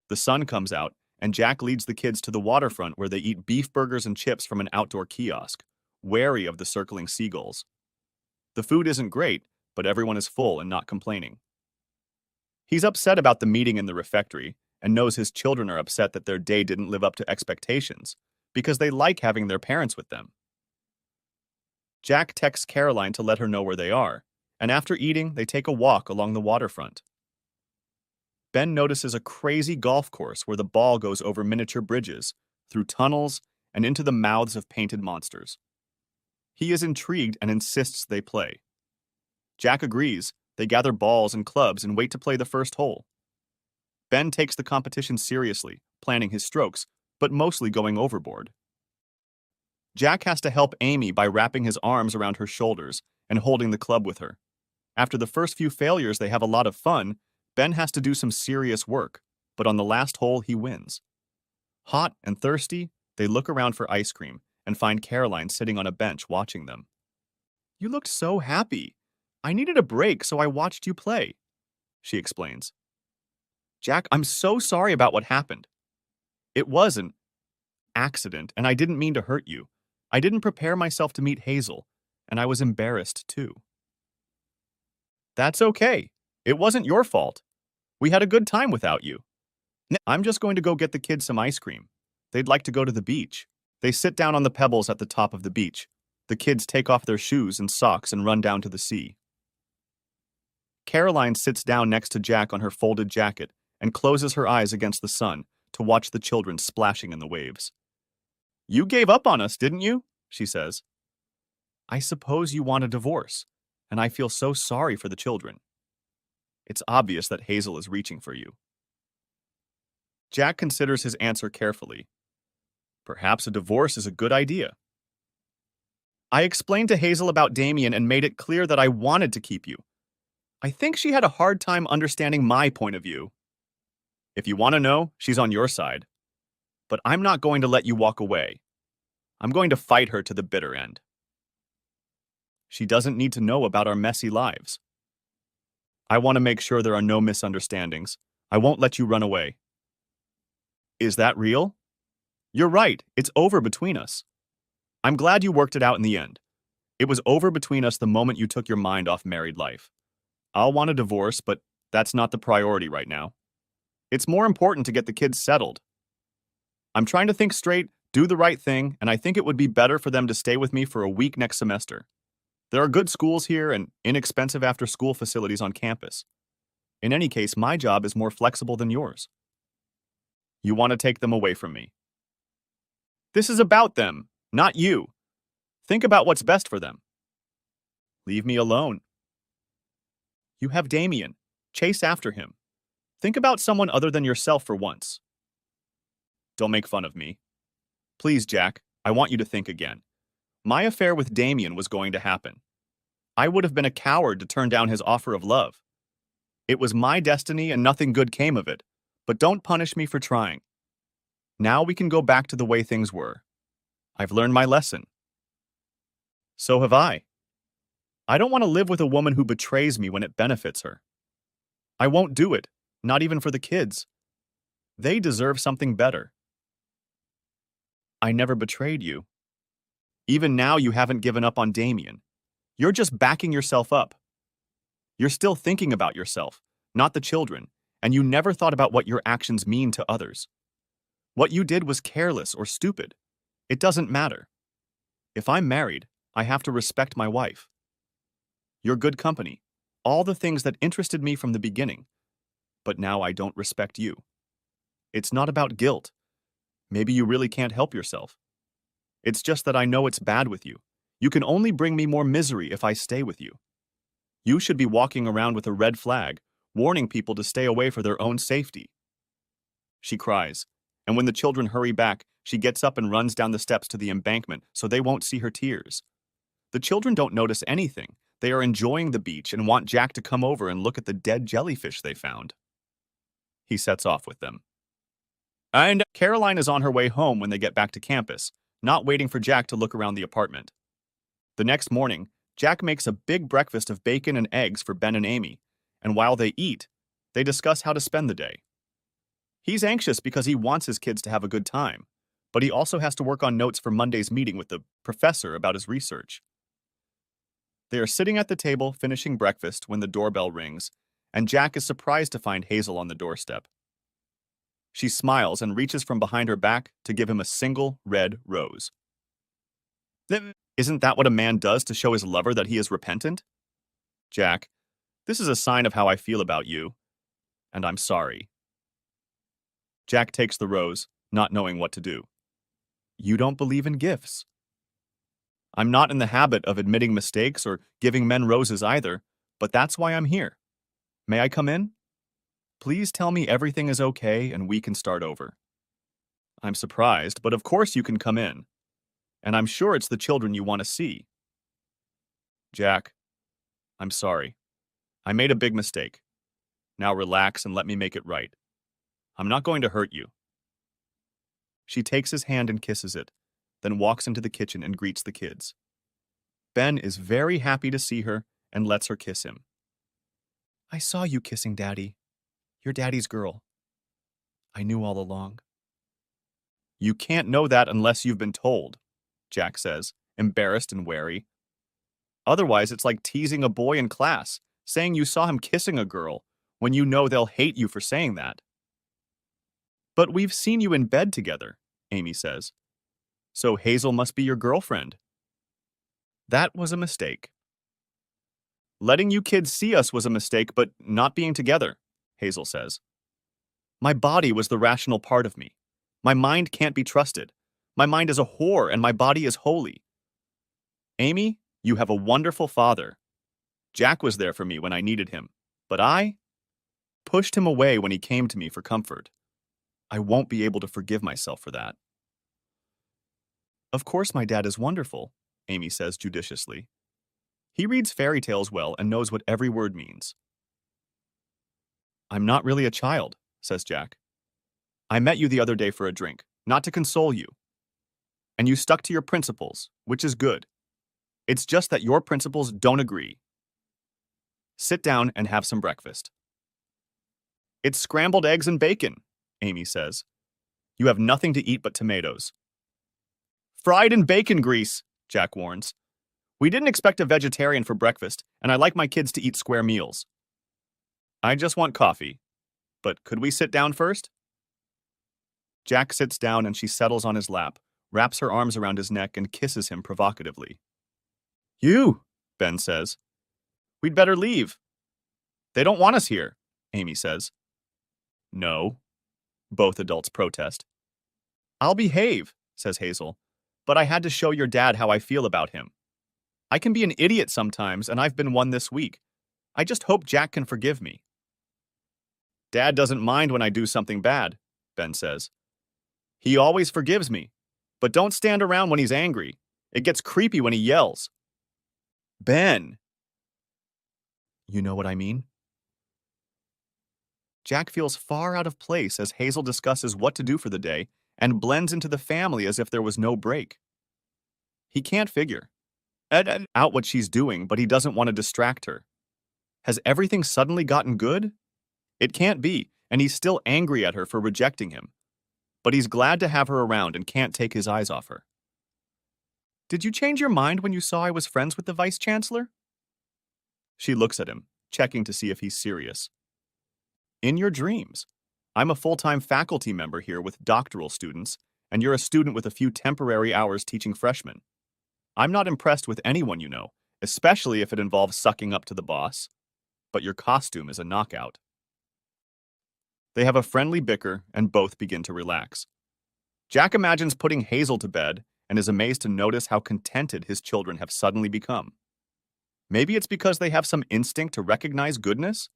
Speaker 1: The sun comes out, and Jack leads the kids to the waterfront where they eat beef burgers and chips from an outdoor kiosk, wary of the circling seagulls. The food isn't great, but everyone is full and not complaining. He's upset about the meeting in the refectory and knows his children are upset that their day didn't live up to expectations because they like having their parents with them. Jack texts Caroline to let her know where they are, and after eating, they take a walk along the waterfront. Ben notices a crazy golf course where the ball goes over miniature bridges, through tunnels, and into the mouths of painted monsters. He is intrigued and insists they play. Jack agrees. They gather balls and clubs and wait to play the first hole. Ben takes the competition seriously, planning his strokes, but mostly going overboard. Jack has to help Amy by wrapping his arms around her shoulders and holding the club with her. After the first few failures, they have a lot of fun. Ben has to do some serious work, but on the last hole, he wins. Hot and thirsty, they look around for ice cream and find Caroline sitting on a bench watching them. You looked so happy. I needed a break, so I watched you play, she explains. Jack, I'm so sorry about what happened. It was an accident, and I didn't mean to hurt you. I didn't prepare myself to meet Hazel, and I was embarrassed too. That's okay. It wasn't your fault. We had a good time without you. I'm just going to go get the kids some ice cream. They'd like to go to the beach. They sit down on the pebbles at the top of the beach. The kids take off their shoes and socks and run down to the sea. Caroline sits down next to Jack on her folded jacket and closes her eyes against the sun to watch the children splashing in the waves. You gave up on us, didn't you? She says. I suppose you want a divorce, and I feel so sorry for the children. It's obvious that Hazel is reaching for you. Jack considers his answer carefully. Perhaps a divorce is a good idea. I explained to Hazel about Damien and made it clear that I wanted to keep you. I think she had a hard time understanding my point of view. If you want to know, she's on your side. But I'm not going to let you walk away. I'm going to fight her to the bitter end. She doesn't need to know about our messy lives. I want to make sure there are no misunderstandings. I won't let you run away. Is that real? You're right, it's over between us. I'm glad you worked it out in the end. It was over between us the moment you took your mind off married life. I'll want a divorce, but that's not the priority right now. It's more important to get the kids settled. I'm trying to think straight, do the right thing, and I think it would be better for them to stay with me for a week next semester. There are good schools here and inexpensive after-school facilities on campus. In any case, my job is more flexible than yours. You want to take them away from me. This is about them, not you. Think about what's best for them. Leave me alone. You have Damien. Chase after him. Think about someone other than yourself for once. Don't make fun of me. Please, Jack, I want you to think again. My affair with Damien was going to happen. I would have been a coward to turn down his offer of love. It was my destiny and nothing good came of it, but don't punish me for trying. Now we can go back to the way things were. I've learned my lesson. So have I. I don't want to live with a woman who betrays me when it benefits her. I won't do it, not even for the kids. They deserve something better. I never betrayed you. Even now you haven't given up on Damien. You're just backing yourself up. You're still thinking about yourself, not the children, and you never thought about what your actions mean to others. What you did was careless or stupid. It doesn't matter. If I'm married, I have to respect my wife. You're good company, all the things that interested me from the beginning, but now I don't respect you. It's not about guilt. Maybe you really can't help yourself. It's just that I know it's bad with you. You can only bring me more misery if I stay with you. You should be walking around with a red flag, warning people to stay away for their own safety. She cries, and when the children hurry back, she gets up and runs down the steps to the embankment so they won't see her tears. The children don't notice anything. They are enjoying the beach and want Jack to come over and look at the dead jellyfish they found. He sets off with them. And Caroline is on her way home when they get back to campus, not waiting for Jack to look around the apartment. The next morning, Jack makes a big breakfast of bacon and eggs for Ben and Amy, and while they eat, they discuss how to spend the day. He's anxious because he wants his kids to have a good time, but he also has to work on notes for Monday's meeting with the professor about his research. They are sitting at the table finishing breakfast when the doorbell rings, and Jack is surprised to find Hazel on the doorstep. She smiles and reaches from behind her back to give him a single red rose. Isn't that what a man does to show his lover that he is repentant? Jack, this is a sign of how I feel about you, and I'm sorry. Jack takes the rose, not knowing what to do. You don't believe in gifts. I'm not in the habit of admitting mistakes or giving men roses either, but that's why I'm here. May I come in? Please tell me everything is okay and we can start over. I'm surprised, but of course you can come in. And I'm sure it's the children you want to see. Jack, I'm sorry. I made a big mistake. Now relax and let me make it right. I'm not going to hurt you. She takes his hand and kisses it, then walks into the kitchen and greets the kids. Ben is very happy to see her and lets her kiss him. I saw you kissing Daddy. You're Daddy's girl. I knew all along. You can't know that unless you've been told. Jack says, embarrassed and wary. Otherwise, it's like teasing a boy in class, saying you saw him kissing a girl, when you know they'll hate you for saying that. But we've seen you in bed together, Amy says. So Hazel must be your girlfriend. That was a mistake. Letting you kids see us was a mistake, but not being together, Hazel says. My body was the rational part of me. My mind can't be trusted. My mind is a whore and my body is holy. Amy, you have a wonderful father. Jack was there for me when I needed him, but I pushed him away when he came to me for comfort. I won't be able to forgive myself for that. Of course my dad is wonderful, Amy says judiciously. He reads fairy tales well and knows what every word means. I'm not really a child, says Jack. I met you the other day for a drink, not to console you. And you stuck to your principles, which is good. It's just that your principles don't agree. Sit down and have some breakfast. It's scrambled eggs and bacon, Amy says. You have nothing to eat but tomatoes. Fried in bacon grease, Jack warns. We didn't expect a vegetarian for breakfast, and I like my kids to eat square meals. I just want coffee. But could we sit down first? Jack sits down and she settles on his lap, wraps her arms around his neck and kisses him provocatively. You, Ben says. We'd better leave. They don't want us here, Amy says. No, both adults protest. I'll behave, says Hazel, but I had to show your dad how I feel about him. I can be an idiot sometimes, and I've been one this week. I just hope Jack can forgive me. Dad doesn't mind when I do something bad, Ben says. He always forgives me, but don't stand around when he's angry. It gets creepy when he yells. Ben! You know what I mean? Jack feels far out of place as Hazel discusses what to do for the day and blends into the family as if there was no break. He can't figure out what she's doing, but he doesn't want to distract her. Has everything suddenly gotten good? It can't be, and he's still angry at her for rejecting him. But he's glad to have her around and can't take his eyes off her. Did you change your mind when you saw I was friends with the Vice Chancellor? She looks at him, checking to see if he's serious. In your dreams. I'm a full-time faculty member here with doctoral students, and you're a student with a few temporary hours teaching freshmen. I'm not impressed with anyone you know, especially if it involves sucking up to the boss. But your costume is a knockout. They have a friendly bicker and both begin to relax. Jack imagines putting Hazel to bed and is amazed to notice how contented his children have suddenly become. Maybe it's because they have some instinct to recognize goodness?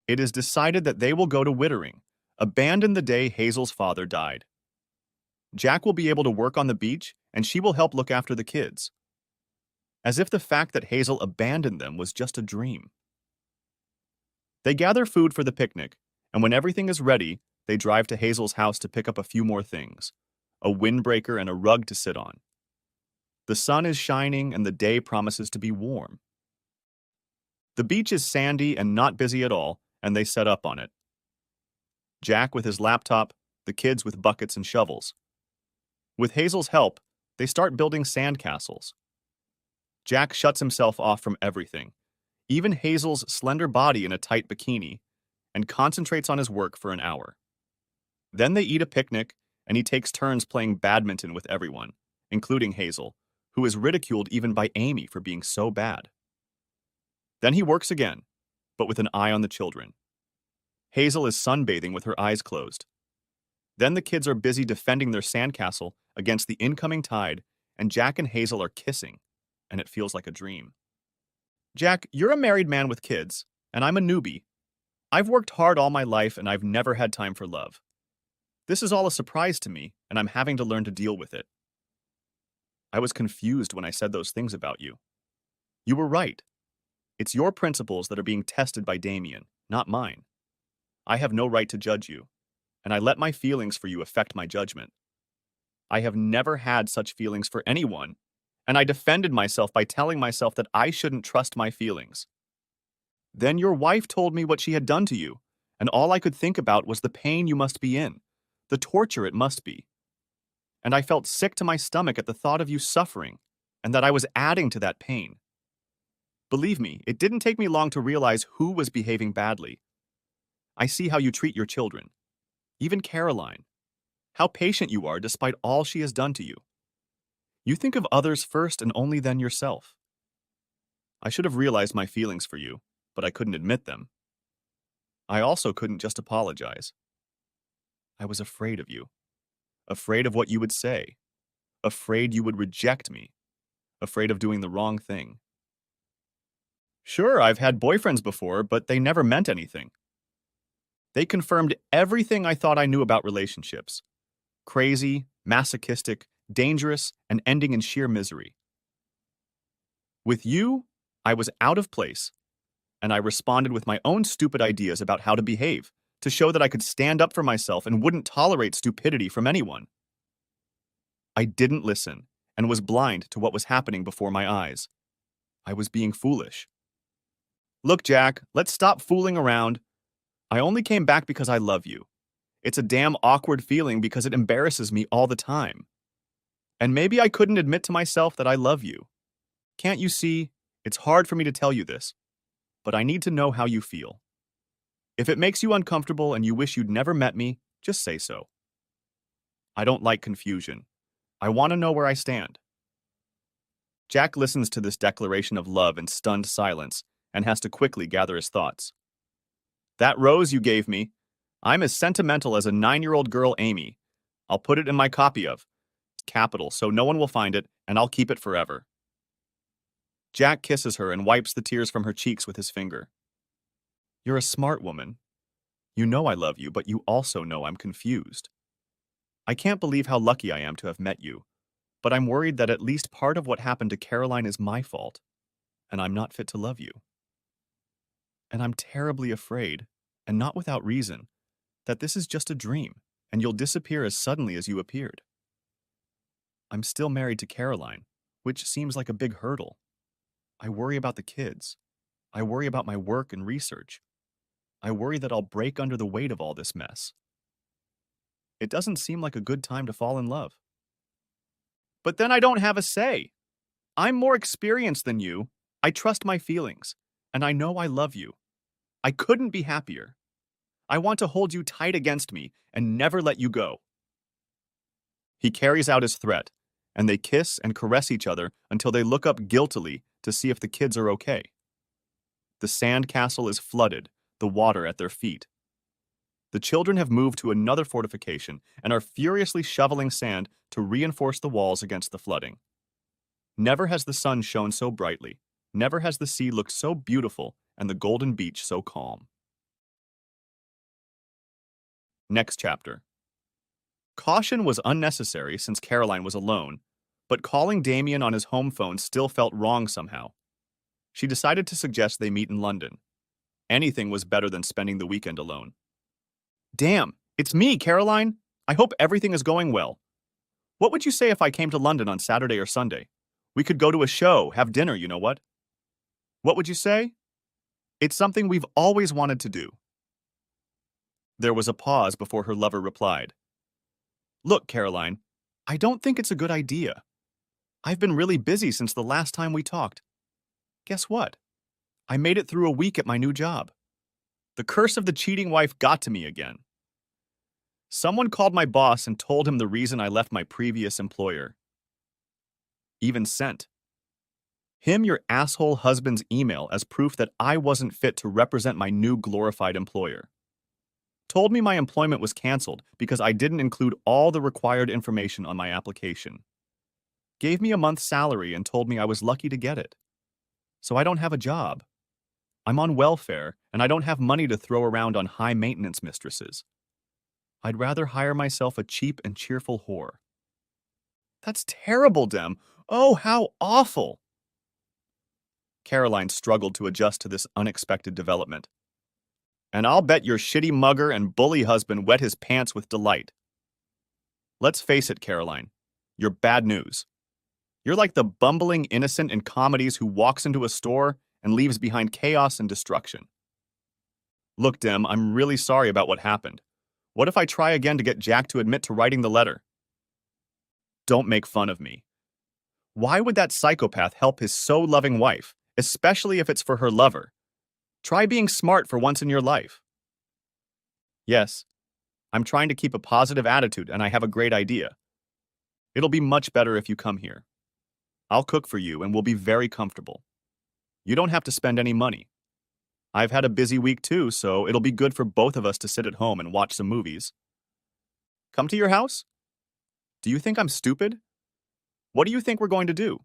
Speaker 1: It is decided that they will go to Wittering, abandon the day Hazel's father died. Jack will be able to work on the beach, and she will help look after the kids. As if the fact that Hazel abandoned them was just a dream. They gather food for the picnic, and when everything is ready, they drive to Hazel's house to pick up a few more things, a windbreaker and a rug to sit on. The sun is shining and the day promises to be warm. The beach is sandy and not busy at all, and they set up on it. Jack with his laptop, the kids with buckets and shovels. With Hazel's help, they start building sandcastles. Jack shuts himself off from everything, even Hazel's slender body in a tight bikini, and concentrates on his work for an hour. Then they eat a picnic, and he takes turns playing badminton with everyone, including Hazel, who is ridiculed even by Amy for being so bad. Then he works again, but with an eye on the children. Hazel is sunbathing with her eyes closed. Then the kids are busy defending their sandcastle against the incoming tide, and Jack and Hazel are kissing, and it feels like a dream. Jack, you're a married man with kids, and I'm a newbie. I've worked hard all my life, and I've never had time for love. This is all a surprise to me, and I'm having to learn to deal with it. I was confused when I said those things about you. You were right. It's your principles that are being tested by Damien, not mine. I have no right to judge you, and I let my feelings for you affect my judgment. I have never had such feelings for anyone, and I defended myself by telling myself that I shouldn't trust my feelings. Then your wife told me what she had done to you, and all I could think about was the pain you must be in, the torture it must be. and I felt sick to my stomach at the thought of you suffering, and that I was adding to that pain. Believe me, it didn't take me long to realize who was behaving badly. I see how you treat your children, even Caroline, how patient you are despite all she has done to you. You think of others first and only then yourself. I should have realized my feelings for you, but I couldn't admit them. I also couldn't just apologize. I was afraid of you, afraid of what you would say, afraid you would reject me, afraid of doing the wrong thing. Sure, I've had boyfriends before, but they never meant anything. They confirmed everything I thought I knew about relationships: crazy, masochistic, dangerous, and ending in sheer misery. With you, I was out of place, and I responded with my own stupid ideas about how to behave, to show that I could stand up for myself and wouldn't tolerate stupidity from anyone. I didn't listen, and was blind to what was happening before my eyes. I was being foolish. Look, Jack, let's stop fooling around. I only came back because I love you. It's a damn awkward feeling because it embarrasses me all the time. And maybe I couldn't admit to myself that I love you. Can't you see? It's hard for me to tell you this, but I need to know how you feel. If it makes you uncomfortable and you wish you'd never met me, just say so. I don't like confusion. I want to know where I stand. Jack listens to this declaration of love in stunned silence and has to quickly gather his thoughts. That rose you gave me, I'm as sentimental as a 9-year-old girl, Amy. I'll put it in my copy of. It's capital, so no one will find it, and I'll keep it forever. Jack kisses her and wipes the tears from her cheeks with his finger. You're a smart woman. You know I love you, but you also know I'm confused. I can't believe how lucky I am to have met you, but I'm worried that at least part of what happened to Caroline is my fault, and I'm not fit to love you. And I'm terribly afraid, and not without reason, that this is just a dream, and you'll disappear as suddenly as you appeared. I'm still married to Caroline, which seems like a big hurdle. I worry about the kids. I worry about my work and research. I worry that I'll break under the weight of all this mess. It doesn't seem like a good time to fall in love. But then I don't have a say. I'm more experienced than you. I trust my feelings, and I know I love you. I couldn't be happier. I want to hold you tight against me and never let you go. He carries out his threat, and they kiss and caress each other until they look up guiltily to see if the kids are okay. The sand castle is flooded, the water at their feet. The children have moved to another fortification and are furiously shoveling sand to reinforce the walls against the flooding. Never has the sun shone so brightly. Never has the sea looked so beautiful and the golden beach so calm. Next chapter. Caution was unnecessary since Caroline was alone, but calling Damien on his home phone still felt wrong somehow. She decided to suggest they meet in London. Anything was better than spending the weekend alone. Damn, it's me, Caroline. I hope everything is going well. What would you say if I came to London on Saturday or Sunday? We could go to a show, have dinner, you know what? What would you say? It's something we've always wanted to do. There was a pause before her lover replied. Look, Caroline, I don't think it's a good idea. I've been really busy since the last time we talked. Guess what? I made it through a week at my new job. The curse of the cheating wife got to me again. Someone called my boss and told him the reason I left my previous employer. Even sent him your asshole husband's email as proof that I wasn't fit to represent my new glorified employer. Told me my employment was canceled because I didn't include all the required information on my application. Gave me a month's salary and told me I was lucky to get it. So I don't have a job. I'm on welfare, and I don't have money to throw around on high-maintenance mistresses. I'd rather hire myself a cheap and cheerful whore. That's terrible, Dem. Oh, how awful! Caroline struggled to adjust to this unexpected development. And I'll bet your shitty mugger and bully husband wet his pants with delight. Let's face it, Caroline. You're bad news. You're like the bumbling innocent in comedies who walks into a store and leaves behind chaos and destruction. Look, Dim, I'm really sorry about what happened. What if I try again to get Jack to admit to writing the letter? Don't make fun of me. Why would that psychopath help his so loving wife, especially if it's for her lover? Try being smart for once in your life. Yes, I'm trying to keep a positive attitude and I have a great idea. It'll be much better if you come here. I'll cook for you and we'll be very comfortable. You don't have to spend any money. I've had a busy week too, so it'll be good for both of us to sit at home and watch some movies. Come to your house? Do you think I'm stupid? What do you think we're going to do?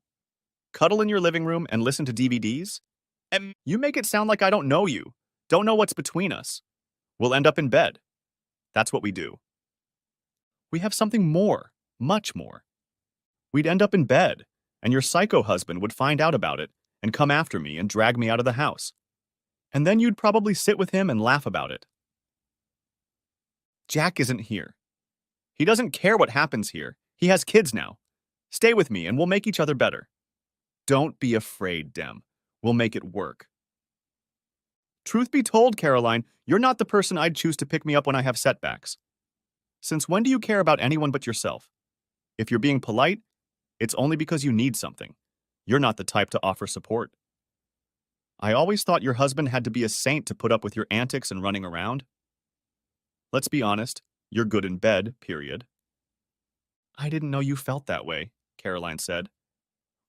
Speaker 1: Cuddle in your living room and listen to DVDs? You make it sound like I don't know you, don't know what's between us. We'll end up in bed. That's what we do. We have something more, much more. We'd end up in bed, and your psycho husband would find out about it and come after me and drag me out of the house. And then you'd probably sit with him and laugh about it. Jack isn't here. He doesn't care what happens here. He has kids now. Stay with me and we'll make each other better. Don't be afraid, Dem. We'll make it work. Truth be told, Caroline, you're not the person I'd choose to pick me up when I have setbacks. Since when do you care about anyone but yourself? If you're being polite, it's only because you need something. You're not the type to offer support. I always thought your husband had to be a saint to put up with your antics and running around. Let's be honest, you're good in bed, period. I didn't know you felt that way, Caroline said.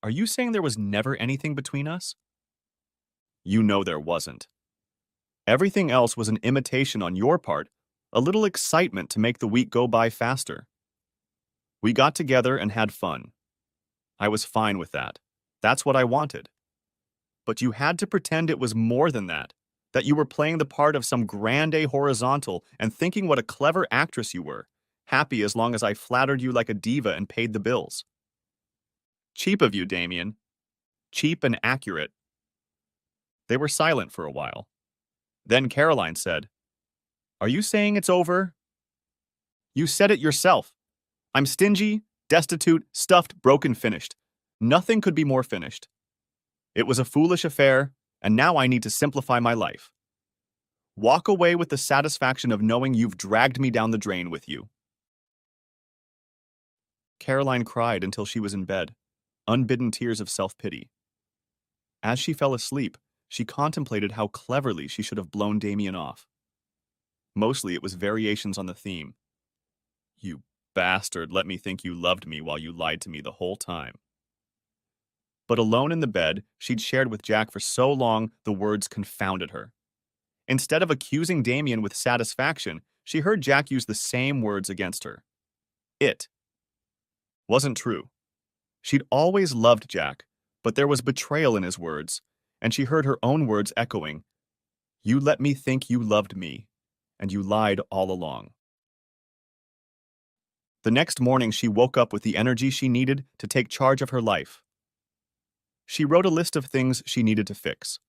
Speaker 1: Are you saying there was never anything between us? You know there wasn't. Everything else was an imitation on your part, a little excitement to make the week go by faster. We got together and had fun. I was fine with that. That's what I wanted. But you had to pretend it was more than that you were playing the part of some grande horizontal and thinking what a clever actress you were, happy as long as I flattered you like a diva and paid the bills. Cheap of you, Damien. Cheap and accurate. They were silent for a while. Then Caroline said, Are you saying it's over? You said it yourself. I'm stingy, destitute, stuffed, broken, finished. Nothing could be more finished. It was a foolish affair, and now I need to simplify my life. Walk away with the satisfaction of knowing you've dragged me down the drain with you. Caroline cried until she was in bed, unbidden tears of self-pity. As she fell asleep, she contemplated how cleverly she should have blown Damien off. Mostly it was variations on the theme. You bastard, let me think you loved me while you lied to me the whole time. But alone in the bed she'd shared with Jack for so long, the words confounded her. Instead of accusing Damien with satisfaction, she heard Jack use the same words against her. It wasn't true. She'd always loved Jack, but there was betrayal in his words, and she heard her own words echoing, You let me think you loved me, and you lied all along. The next morning she woke up with the energy she needed to take charge of her life. She wrote a list of things she needed to fix.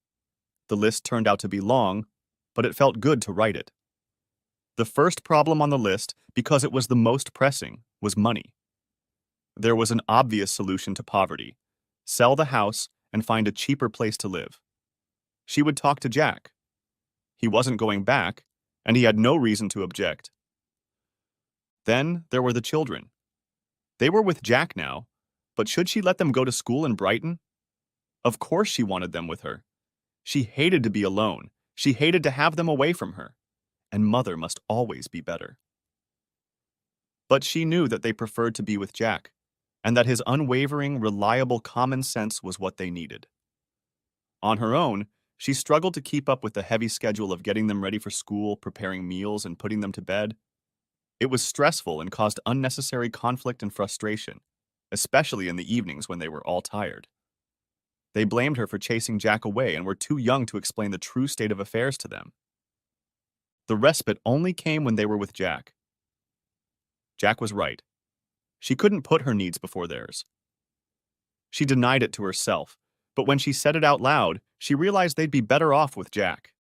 Speaker 1: The list turned out to be long, but it felt good to write it. The first problem on the list, because it was the most pressing, was money. There was an obvious solution to poverty: sell the house and find a cheaper place to live. She would talk to Jack. He wasn't going back, and he had no reason to object. Then there were the children. They were with Jack now, but should she let them go to school in Brighton? Of course she wanted them with her. She hated to be alone. She hated to have them away from her. And mother must always be better. But she knew that they preferred to be with Jack, and that his unwavering, reliable common sense was what they needed. On her own, she struggled to keep up with the heavy schedule of getting them ready for school, preparing meals, and putting them to bed. It was stressful and caused unnecessary conflict and frustration, especially in the evenings when they were all tired. They blamed her for chasing Jack away and were too young to explain the true state of affairs to them. The respite only came when they were with Jack. Jack was right. She couldn't put her needs before theirs. She denied it to herself, but when she said it out loud, she realized they'd be better off with Jack.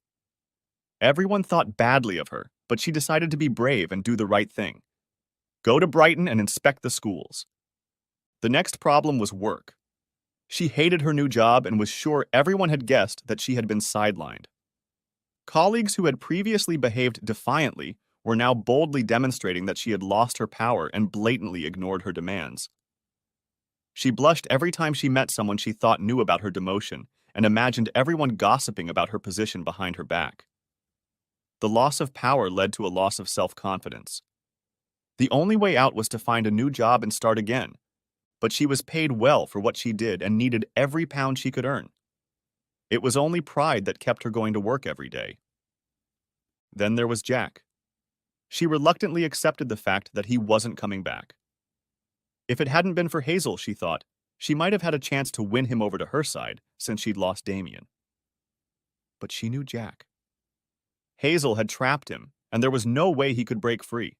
Speaker 1: Everyone thought badly of her, but she decided to be brave and do the right thing. Go to Brighton and inspect the schools. The next problem was work. She hated her new job and was sure everyone had guessed that she had been sidelined. Colleagues who had previously behaved defiantly were now boldly demonstrating that she had lost her power and blatantly ignored her demands. She blushed every time she met someone she thought knew about her demotion and imagined everyone gossiping about her position behind her back. The loss of power led to a loss of self-confidence. The only way out was to find a new job and start again, but she was paid well for what she did and needed every pound she could earn. It was only pride that kept her going to work every day. Then there was Jack. She reluctantly accepted the fact that he wasn't coming back. If it hadn't been for Hazel, she thought, she might have had a chance to win him over to her side since she'd lost Damien. But she knew Jack. Hazel had trapped him, and there was no way he could break free.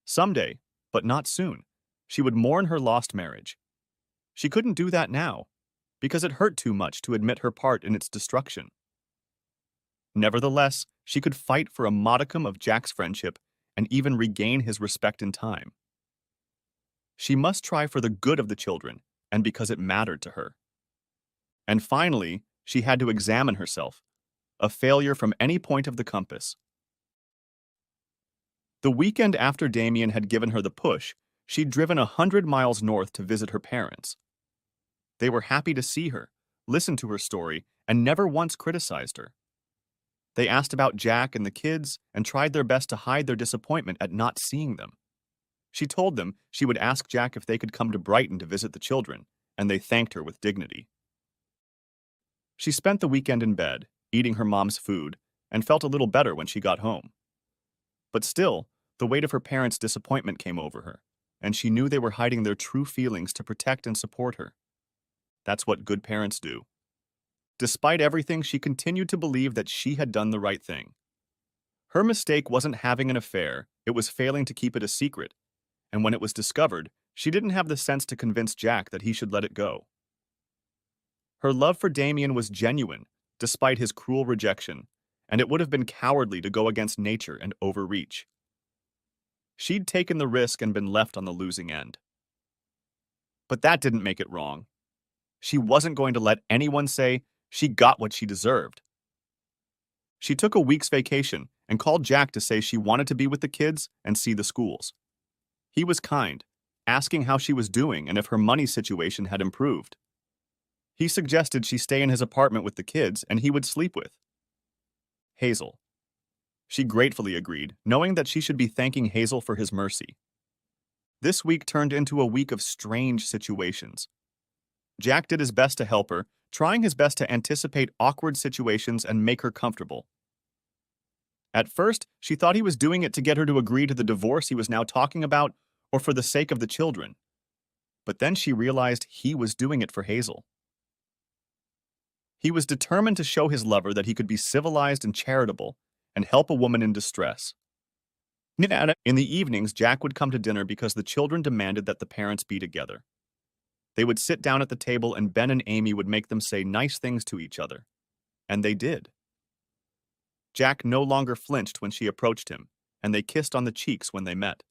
Speaker 1: Someday, but not soon, she would mourn her lost marriage. She couldn't do that now, because it hurt too much to admit her part in its destruction. Nevertheless, she could fight for a modicum of Jack's friendship and even regain his respect in time. She must try for the good of the children and because it mattered to her. And finally, she had to examine herself, a failure from any point of the compass. The weekend after Damien had given her the push, she'd driven 100 miles north to visit her parents. They were happy to see her, listened to her story, and never once criticized her. They asked about Jack and the kids and tried their best to hide their disappointment at not seeing them. She told them she would ask Jack if they could come to Brighton to visit the children, and they thanked her with dignity. She spent the weekend in bed, eating her mom's food, and felt a little better when she got home. But still, the weight of her parents' disappointment came over her, and she knew they were hiding their true feelings to protect and support her. That's what good parents do. Despite everything, she continued to believe that she had done the right thing. Her mistake wasn't having an affair, it was failing to keep it a secret, and when it was discovered, she didn't have the sense to convince Jack that he should let it go. Her love for Damien was genuine, despite his cruel rejection, and it would have been cowardly to go against nature and overreach. She'd taken the risk and been left on the losing end. But that didn't make it wrong. She wasn't going to let anyone say she got what she deserved. She took a week's vacation and called Jack to say she wanted to be with the kids and see the schools. He was kind, asking how she was doing and if her money situation had improved. He suggested she stay in his apartment with the kids and he would sleep with Hazel. She gratefully agreed, knowing that she should be thanking Hazel for his mercy. This week turned into a week of strange situations. Jack did his best to help her, trying his best to anticipate awkward situations and make her comfortable. At first, she thought he was doing it to get her to agree to the divorce he was now talking about or for the sake of the children. But then she realized he was doing it for Hazel. He was determined to show his lover that he could be civilized and charitable and help a woman in distress. In the evenings, Jack would come to dinner because the children demanded that the parents be together. They would sit down at the table and Ben and Amy would make them say nice things to each other. And they did. Jack no longer flinched when she approached him, and they kissed on the cheeks when they met.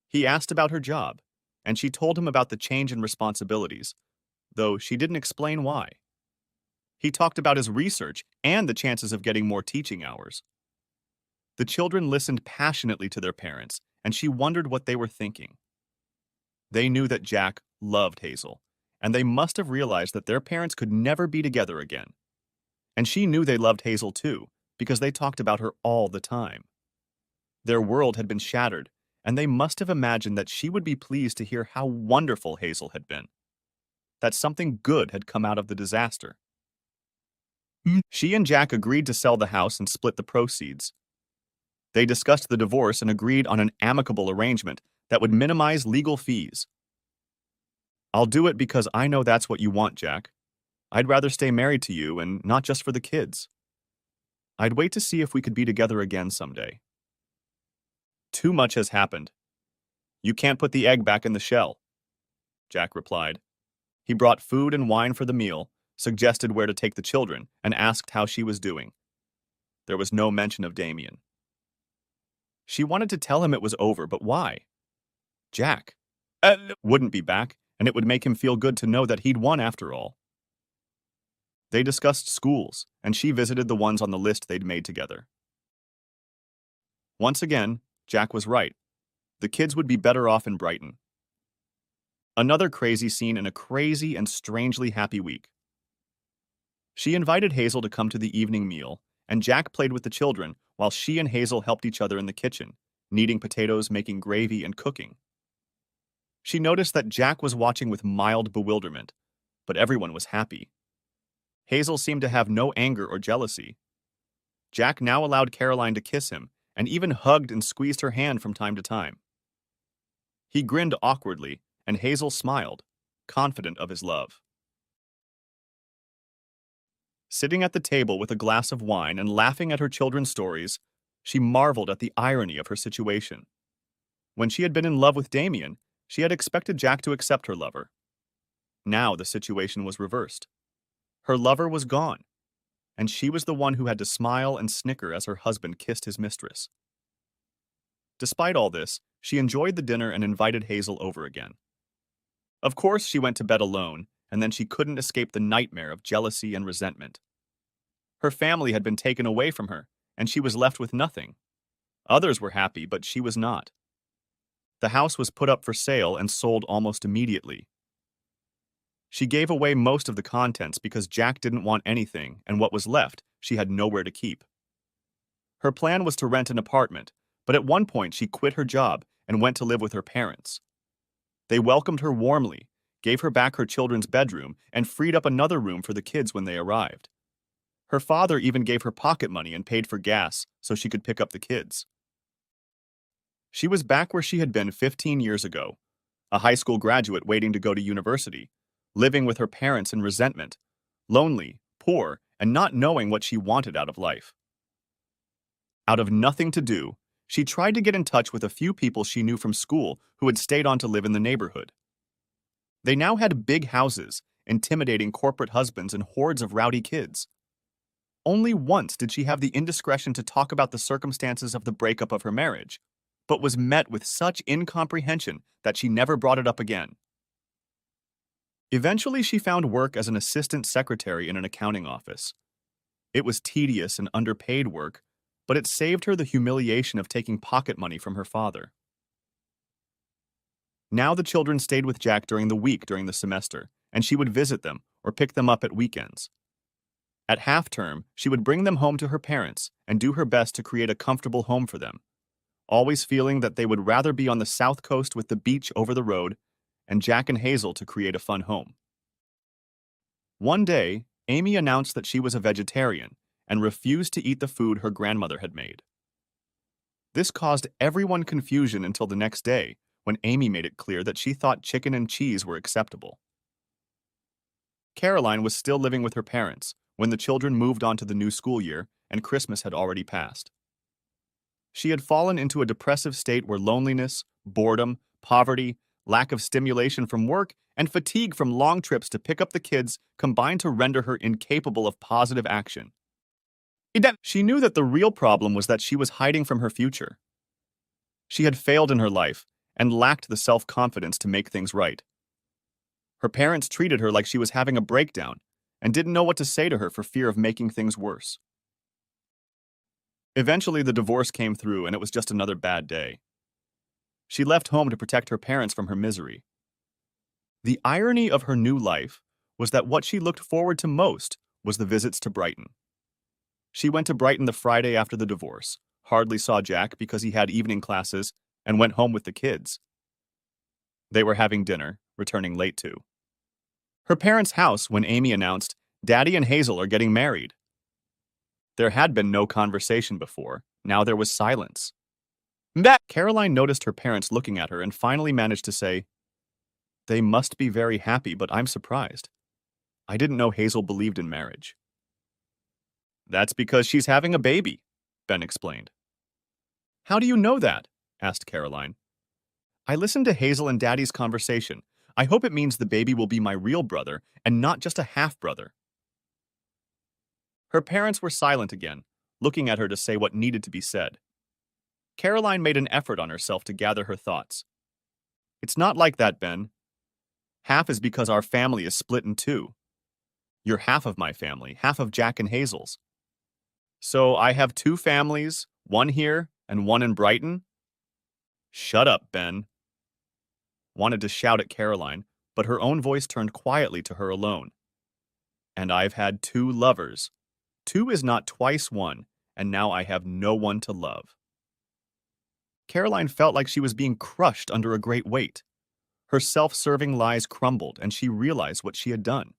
Speaker 1: He asked about her job, and she told him about the change in responsibilities, though she didn't explain why. He talked about his research and the chances of getting more teaching hours. The children listened passionately to their parents, and she wondered what they were thinking. They knew that Jack loved Hazel, and they must have realized that their parents could never be together again. And she knew they loved Hazel too, because they talked about her all the time. Their world had been shattered, and they must have imagined that she would be pleased to hear how wonderful Hazel had been, that something good had come out of the disaster. She and Jack agreed to sell the house and split the proceeds. They discussed the divorce and agreed on an amicable arrangement that would minimize legal fees. "I'll do it because I know that's what you want, Jack. I'd rather stay married to you and not just for the kids. I'd wait to see if we could be together again someday." "Too much has happened. You can't put the egg back in the shell," Jack replied. He brought food and wine for the meal, suggested where to take the children, and asked how she was doing. There was no mention of Damien. She wanted to tell him it was over, but why? Jack wouldn't be back, and it would make him feel good to know that he'd won after all. They discussed schools, and she visited the ones on the list they'd made together. Once again, Jack was right. The kids would be better off in Brighton. Another crazy scene in a crazy and strangely happy week. She invited Hazel to come to the evening meal, and Jack played with the children while she and Hazel helped each other in the kitchen, kneading potatoes, making gravy, and cooking. She noticed that Jack was watching with mild bewilderment, but everyone was happy. Hazel seemed to have no anger or jealousy. Jack now allowed Caroline to kiss him and even hugged and squeezed her hand from time to time. He grinned awkwardly, and Hazel smiled, confident of his love. Sitting at the table with a glass of wine and laughing at her children's stories, she marveled at the irony of her situation. When she had been in love with Damien, she had expected Jack to accept her lover. Now the situation was reversed. Her lover was gone, and she was the one who had to smile and snicker as her husband kissed his mistress. Despite all this, she enjoyed the dinner and invited Hazel over again. Of course, she went to bed alone, and then she couldn't escape the nightmare of jealousy and resentment. Her family had been taken away from her, and she was left with nothing. Others were happy, but she was not. The house was put up for sale and sold almost immediately. She gave away most of the contents because Jack didn't want anything, and what was left, she had nowhere to keep. Her plan was to rent an apartment, but at one point she quit her job and went to live with her parents. They welcomed her warmly, gave her back her children's bedroom, and freed up another room for the kids when they arrived. Her father even gave her pocket money and paid for gas so she could pick up the kids. She was back where she had been 15 years ago, a high school graduate waiting to go to university, living with her parents in resentment, lonely, poor, and not knowing what she wanted out of life. Out of nothing to do, she tried to get in touch with a few people she knew from school who had stayed on to live in the neighborhood. They now had big houses, intimidating corporate husbands, and hordes of rowdy kids. Only once did she have the indiscretion to talk about the circumstances of the breakup of her marriage, but was met with such incomprehension that she never brought it up again. Eventually, she found work as an assistant secretary in an accounting office. It was tedious and underpaid work, but it saved her the humiliation of taking pocket money from her father. Now the children stayed with Jack during the semester, and she would visit them or pick them up at weekends. At half-term, she would bring them home to her parents and do her best to create a comfortable home for them, always feeling that they would rather be on the south coast with the beach over the road and Jack and Hazel to create a fun home. One day, Amy announced that she was a vegetarian and refused to eat the food her grandmother had made. This caused everyone confusion until the next day, when Amy made it clear that she thought chicken and cheese were acceptable. Caroline was still living with her parents when the children moved on to the new school year and Christmas had already passed. She had fallen into a depressive state where loneliness, boredom, poverty, lack of stimulation from work, and fatigue from long trips to pick up the kids combined to render her incapable of positive action. She knew that the real problem was that she was hiding from her future. She had failed in her life and lacked the self-confidence to make things right. Her parents treated her like she was having a breakdown and didn't know what to say to her for fear of making things worse. Eventually, the divorce came through and it was just another bad day. She left home to protect her parents from her misery. The irony of her new life was that what she looked forward to most was the visits to Brighton. She went to Brighton the Friday after the divorce, hardly saw Jack because he had evening classes, and went home with the kids. They were having dinner, returning late to her parents' house when Amy announced, "Daddy and Hazel are getting married." There had been no conversation before. Now there was silence. Caroline noticed her parents looking at her and finally managed to say, "They must be very happy, but I'm surprised. I didn't know Hazel believed in marriage." "That's because she's having a baby," Ben explained. "How do you know that?" asked Caroline. "I listened to Hazel and Daddy's conversation. I hope it means the baby will be my real brother and not just a half-brother." Her parents were silent again, looking at her to say what needed to be said. Caroline made an effort on herself to gather her thoughts. "It's not like that, Ben. Half is because our family is split in two. You're half of my family, half of Jack and Hazel's. So I have two families, one here and one in Brighton?" "Shut up, Ben." wanted to shout at Caroline, but her own voice turned quietly to her alone. And I've had two lovers. Two is not twice one, and now I have no one to love. Caroline felt like she was being crushed under a great weight. Her self-serving lies crumbled, and she realized what she had done.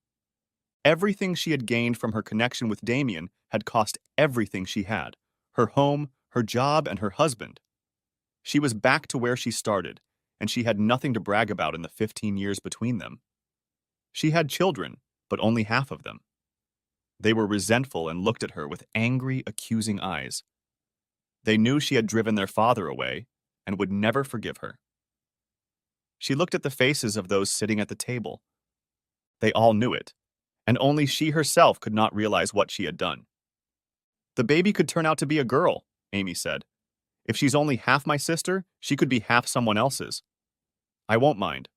Speaker 1: Everything she had gained from her connection with Damien had cost everything she had: her home, her job, and her husband. She was back to where she started, and she had nothing to brag about in the 15 years between them. She had children, but only half of them. They were resentful and looked at her with angry, accusing eyes. They knew she had driven their father away and would never forgive her. She looked at the faces of those sitting at the table. They all knew it, and only she herself could not realize what she had done. The baby could turn out to be a girl, Amy said. If she's only half my sister, she could be half someone else's. I won't mind.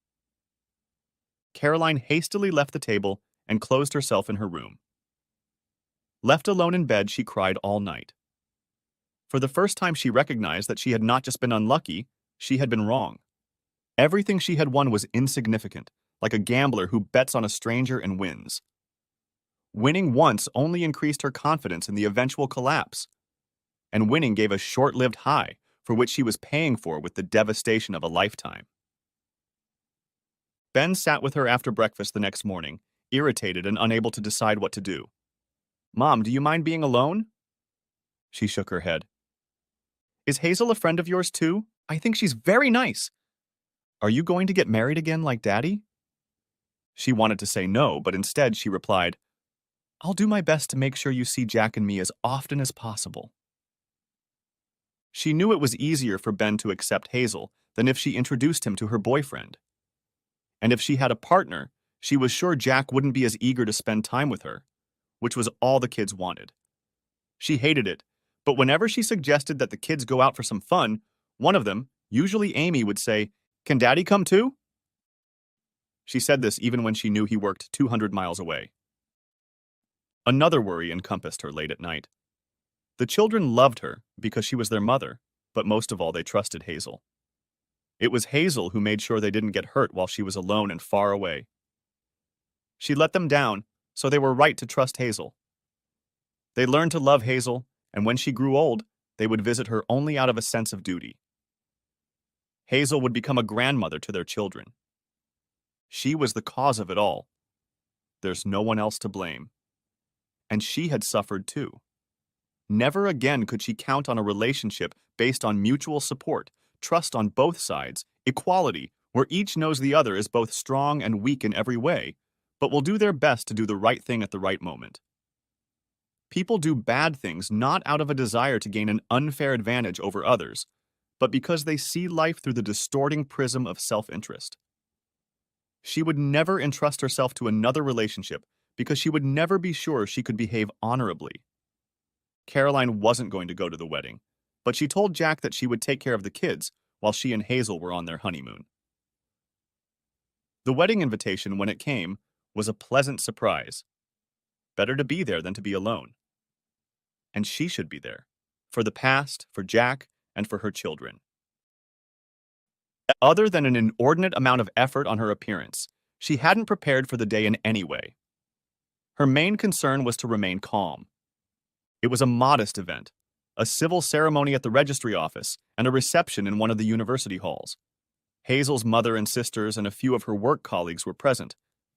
Speaker 1: Caroline hastily left the table and closed herself in her room. Left alone in bed, she cried all night. For the first time, she recognized that she had not just been unlucky, she had been wrong. Everything she had won was insignificant, like a gambler who bets on a stranger and wins. Winning once only increased her confidence in the eventual collapse, and winning gave a short-lived high for which she was paying for with the devastation of a lifetime. Ben sat with her after breakfast the next morning, irritated and unable to decide what to do. Mom, do you mind being alone? She shook her head. Is Hazel a friend of yours too? I think she's very nice. Are you going to get married again like Daddy? She wanted to say no, but instead she replied, I'll do my best to make sure you see Jack and me as often as possible. She knew it was easier for Ben to accept Hazel than if she introduced him to her boyfriend. And if she had a partner, she was sure Jack wouldn't be as eager to spend time with her, which was all the kids wanted. She hated it, but whenever she suggested that the kids go out for some fun, one of them, usually Amy, would say, Can Daddy come too? She said this even when she knew he worked 200 miles away. Another worry encompassed her late at night. The children loved her because she was their mother, but most of all they trusted Hazel. It was Hazel who made sure they didn't get hurt while she was alone and far away. She let them down, so they were right to trust Hazel. They learned to love Hazel, and when she grew old, they would visit her only out of a sense of duty. Hazel would become a grandmother to their children. She was the cause of it all. There's no one else to blame. And she had suffered too. Never again could she count on a relationship based on mutual support, trust on both sides, equality, where each knows the other is both strong and weak in every way, but will do their best to do the right thing at the right moment. People do bad things not out of a desire to gain an unfair advantage over others, but because they see life through the distorting prism of self-interest. She would never entrust herself to another relationship because she would never be sure she could behave honorably. Caroline wasn't going to go to the wedding, but she told Jack that she would take care of the kids while she and Hazel were on their honeymoon. The wedding invitation, when it came, was a pleasant surprise. Better to be there than to be alone. And she should be there, for the past, for Jack, and for her children. Other than an inordinate amount of effort on her appearance, she hadn't prepared for the day in any way. Her main concern was to remain calm. It was a modest event, a civil ceremony at the registry office, and a reception in one of the university halls. Hazel's mother and sisters and a few of her work colleagues were present,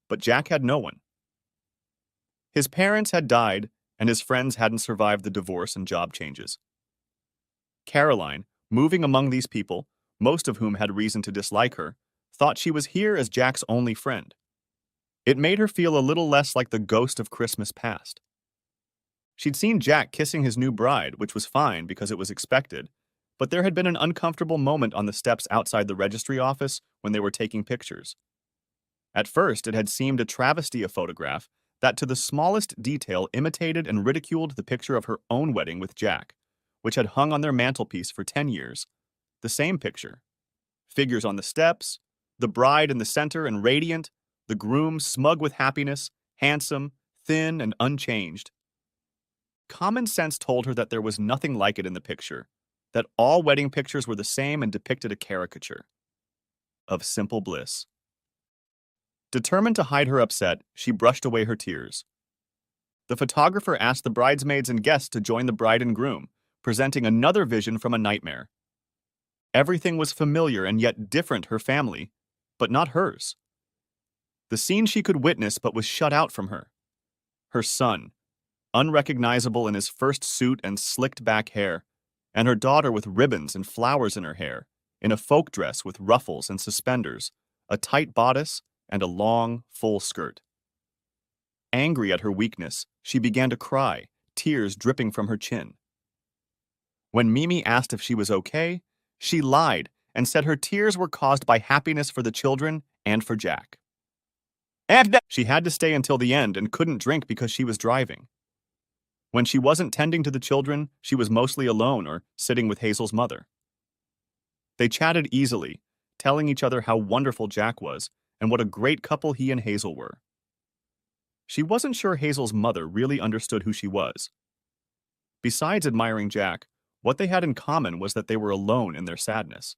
Speaker 1: but Jack had no one. His parents had died, and his friends hadn't survived the divorce and job changes. Caroline, moving among these people, most of whom had reason to dislike her, thought she was here as Jack's only friend. It made her feel a little less like the ghost of Christmas past. She'd seen Jack kissing his new bride, which was fine because it was expected, but there had been an uncomfortable moment on the steps outside the registry office when they were taking pictures. At first, it had seemed a travesty of photograph that to the smallest detail imitated and ridiculed the picture of her own wedding with Jack, which had hung on their mantelpiece for 10 years. The same picture. Figures on the steps, the bride in the center and radiant, the groom smug with happiness, handsome, thin, and unchanged. Common sense told her that there was nothing like it in the picture, that all wedding pictures were the same and depicted a caricature. of simple bliss. Determined to hide her upset, she brushed away her tears. The photographer asked the bridesmaids and guests to join the bride and groom, presenting another vision from a nightmare. Everything was familiar and yet different her family, but not hers. The scene she could witness but was shut out from her. Her son, unrecognizable in his first suit and slicked back hair, and her daughter with ribbons and flowers in her hair, in a folk dress with ruffles and suspenders, a tight bodice, and a long, full skirt. Angry at her weakness, she began to cry, tears dripping from her chin. When Mimi asked if she was okay, she lied and said her tears were caused by happiness for the children and for Jack. She had to stay until the end and couldn't drink because she was driving. When she wasn't tending to the children, she was mostly alone or sitting with Hazel's mother. They chatted easily, telling each other how wonderful Jack was and what a great couple he and Hazel were. She wasn't sure Hazel's mother really understood who she was. Besides admiring Jack, what they had in common was that they were alone in their sadness.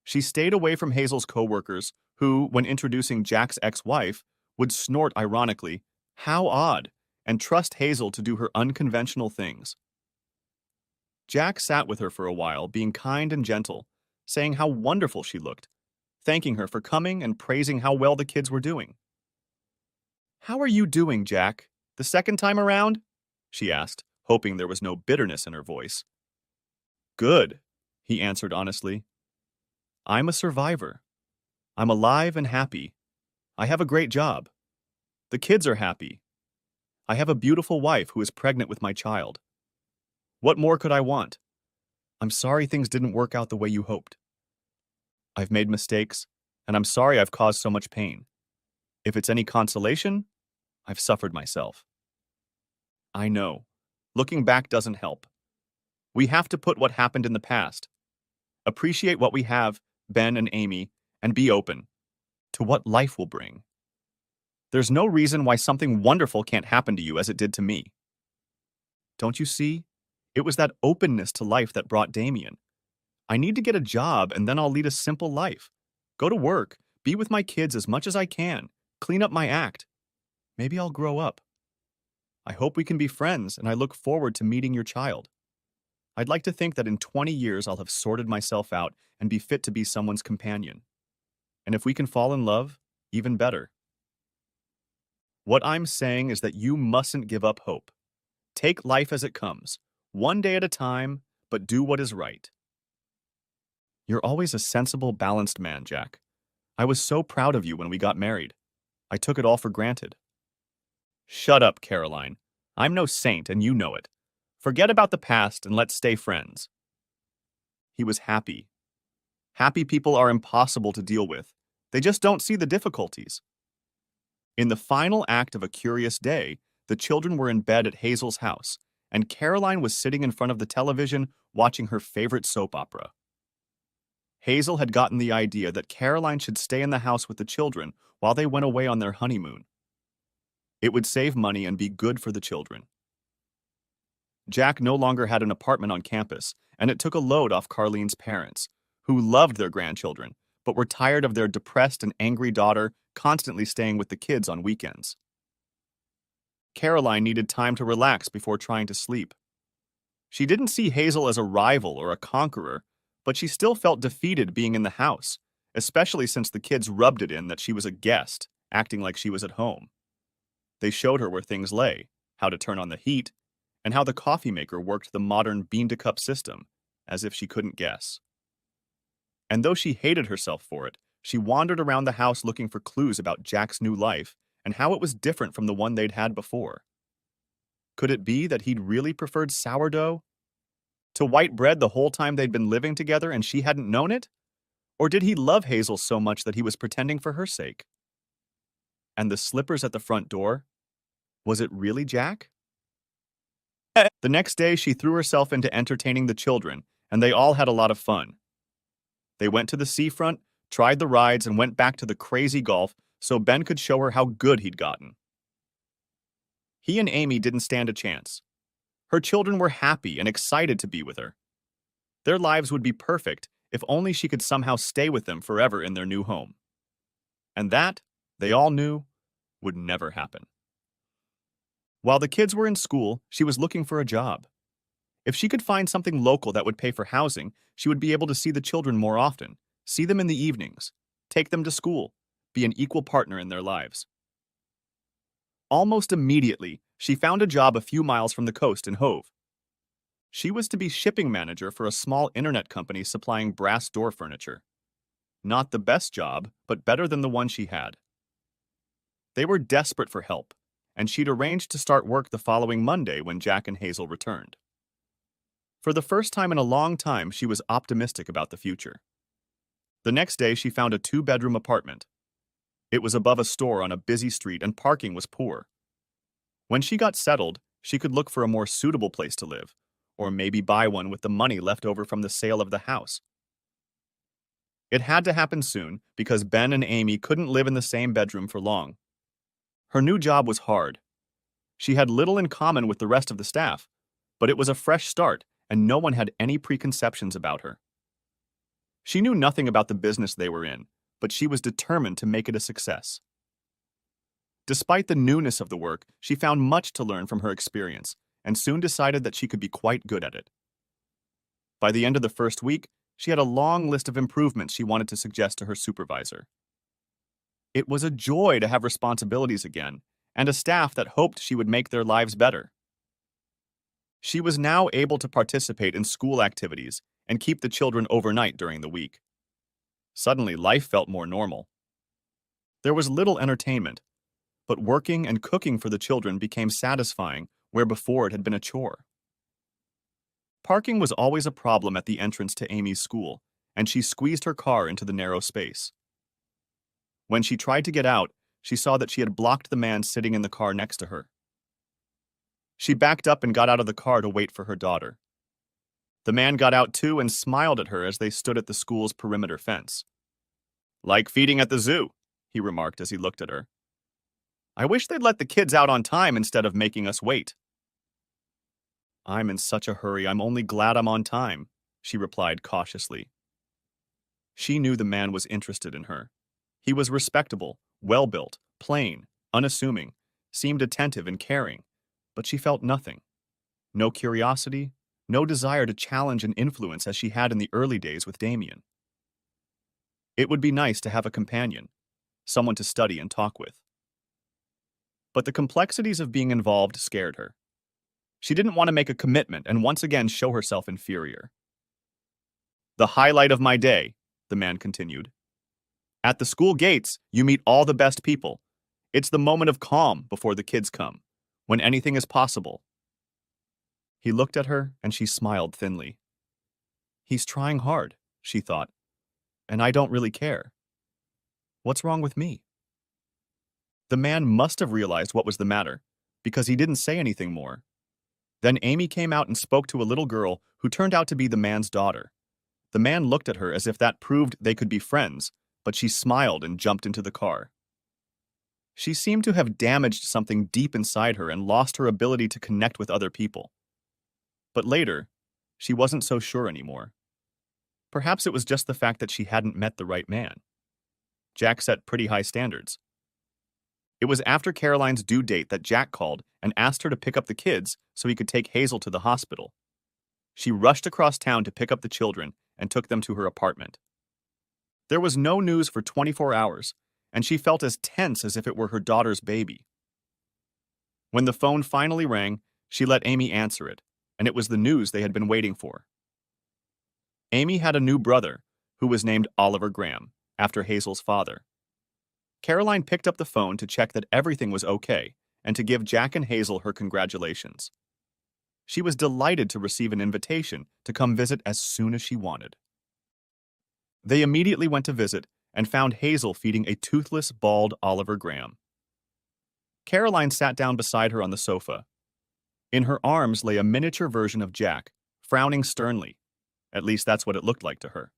Speaker 1: She stayed away from Hazel's coworkers, who, when introducing Jack's ex-wife, would snort ironically, "How odd," and trust Hazel to do her unconventional things. Jack sat with her for a while, being kind and gentle, saying how wonderful she looked, thanking her for coming and praising how well the kids were doing. "How are you doing, Jack? The second time around?" she asked, hoping there was no bitterness in her voice. "Good," he answered honestly. "I'm a survivor. I'm alive and happy. I have a great job. The kids are happy. I have a beautiful wife who is pregnant with my child. What more could I want? I'm sorry things didn't work out the way you hoped. I've made mistakes, and I'm sorry I've caused so much pain. If it's any consolation, I've suffered myself." I know. Looking back doesn't help. We have to put what happened in the past. Appreciate what we have, Ben and Amy, and be open to what life will bring. There's no reason why something wonderful can't happen to you as it did to me. Don't you see? It was that openness to life that brought Damien. I need to get a job and then I'll lead a simple life. Go to work, be with my kids as much as I can, clean up my act. Maybe I'll grow up. I hope we can be friends and I look forward to meeting your child. I'd like to think that in 20 years I'll have sorted myself out and be fit to be someone's companion. And if we can fall in love, even better. What I'm saying is that you mustn't give up hope. Take life as it comes, one day at a time, but do what is right. You're always a sensible, balanced man, Jack. I was so proud of you when we got married. I took it all for granted. Shut up, Caroline. I'm no saint and you know it. Forget about the past and let's stay friends. He was happy. Happy people are impossible to deal with. They just don't see the difficulties. In the final act of A Curious Day, the children were in bed at Hazel's house, and Caroline was sitting in front of the television watching her favorite soap opera. Hazel had gotten the idea that Caroline should stay in the house with the children while they went away on their honeymoon. It would save money and be good for the children. Jack no longer had an apartment on campus, and it took a load off Carlene's parents, who loved their grandchildren, but were tired of their depressed and angry daughter constantly staying with the kids on weekends. Caroline needed time to relax before trying to sleep. She didn't see Hazel as a rival or a conqueror, but she still felt defeated being in the house, especially since the kids rubbed it in that she was a guest, acting like she was at home. They showed her where things lay, how to turn on the heat, and how the coffee maker worked the modern bean-to-cup system, as if she couldn't guess. And though she hated herself for it, she wandered around the house looking for clues about Jack's new life and how it was different from the one they'd had before. Could it be that he'd really preferred sourdough to white bread the whole time they'd been living together and she hadn't known it? Or did he love Hazel so much that he was pretending for her sake? And the slippers at the front door? Was it really Jack? The next day, she threw herself into entertaining the children, and they all had a lot of fun. They went to the seafront, tried the rides, and went back to the crazy golf so Ben could show her how good he'd gotten. He and Amy didn't stand a chance. Her children were happy and excited to be with her. Their lives would be perfect if only she could somehow stay with them forever in their new home. And that, they all knew, would never happen. While the kids were in school, she was looking for a job. If she could find something local that would pay for housing, she would be able to see the children more often, see them in the evenings, take them to school, be an equal partner in their lives. Almost immediately, she found a job a few miles from the coast in Hove. She was to be shipping manager for a small internet company supplying brass door furniture. Not the best job, but better than the one she had. They were desperate for help, and she'd arranged to start work the following Monday when Jack and Hazel returned. For the first time in a long time, she was optimistic about the future. The next day, she found a 2-bedroom apartment. It was above a store on a busy street and parking was poor. When she got settled, she could look for a more suitable place to live, or maybe buy one with the money left over from the sale of the house. It had to happen soon because Ben and Amy couldn't live in the same bedroom for long. Her new job was hard. She had little in common with the rest of the staff, but it was a fresh start and no one had any preconceptions about her. She knew nothing about the business they were in, but she was determined to make it a success. Despite the newness of the work, she found much to learn from her experience and soon decided that she could be quite good at it. By the end of the first week, she had a long list of improvements she wanted to suggest to her supervisor. It was a joy to have responsibilities again and a staff that hoped she would make their lives better. She was now able to participate in school activities and keep the children overnight during the week. Suddenly, life felt more normal. There was little entertainment, but working and cooking for the children became satisfying where before it had been a chore. Parking was always a problem at the entrance to Amy's school, and she squeezed her car into the narrow space. When she tried to get out, she saw that she had blocked the man sitting in the car next to her. She backed up and got out of the car to wait for her daughter. The man got out too and smiled at her as they stood at the school's perimeter fence. "Like feeding at the zoo," he remarked as he looked at her. "I wish they'd let the kids out on time instead of making us wait." "I'm in such a hurry, I'm only glad I'm on time," she replied cautiously. She knew the man was interested in her. He was respectable, well-built, plain, unassuming, seemed attentive and caring, but she felt nothing. No curiosity, no desire to challenge and influence as she had in the early days with Damien. It would be nice to have a companion, someone to study and talk with. But the complexities of being involved scared her. She didn't want to make a commitment and once again show herself inferior. "The highlight of my day," the man continued. "At the school gates, you meet all the best people. It's the moment of calm before the kids come, when anything is possible." He looked at her and she smiled thinly. He's trying hard, she thought, and I don't really care. What's wrong with me? The man must have realized what was the matter, because he didn't say anything more. Then Amy came out and spoke to a little girl who turned out to be the man's daughter. The man looked at her as if that proved they could be friends, but she smiled and jumped into the car. She seemed to have damaged something deep inside her and lost her ability to connect with other people. But later, she wasn't so sure anymore. Perhaps it was just the fact that she hadn't met the right man. Jack set pretty high standards. It was after Caroline's due date that Jack called and asked her to pick up the kids so he could take Hazel to the hospital. She rushed across town to pick up the children and took them to her apartment. There was no news for 24 hours, and she felt as tense as if it were her daughter's baby. When the phone finally rang, she let Amy answer it, and it was the news they had been waiting for. Amy had a new brother, who was named Oliver Graham, after Hazel's father. Caroline picked up the phone to check that everything was okay and to give Jack and Hazel her congratulations. She was delighted to receive an invitation to come visit as soon as she wanted. They immediately went to visit and found Hazel feeding a toothless, bald Oliver Graham. Caroline sat down beside her on the sofa. In her arms lay a miniature version of Jack, frowning sternly. At least that's what it looked like to her.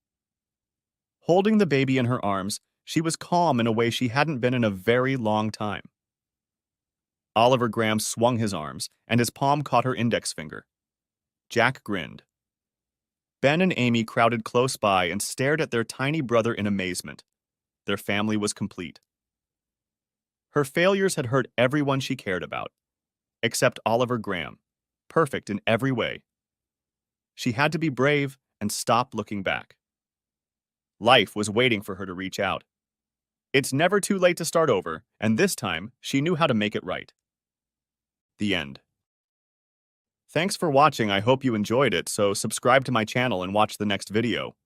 Speaker 1: Holding the baby in her arms, she was calm in a way she hadn't been in a very long time. Oliver Graham swung his arms, and his palm caught her index finger. Jack grinned. Ben and Amy crowded close by and stared at their tiny brother in amazement. Their family was complete. Her failures had hurt everyone she cared about, except Oliver Graham, perfect in every way. She had to be brave and stop looking back. Life was waiting for her to reach out. It's never too late to start over, and this time, she knew how to make it right. The end. Thanks for watching. I hope you enjoyed it, so subscribe to my channel and watch the next video.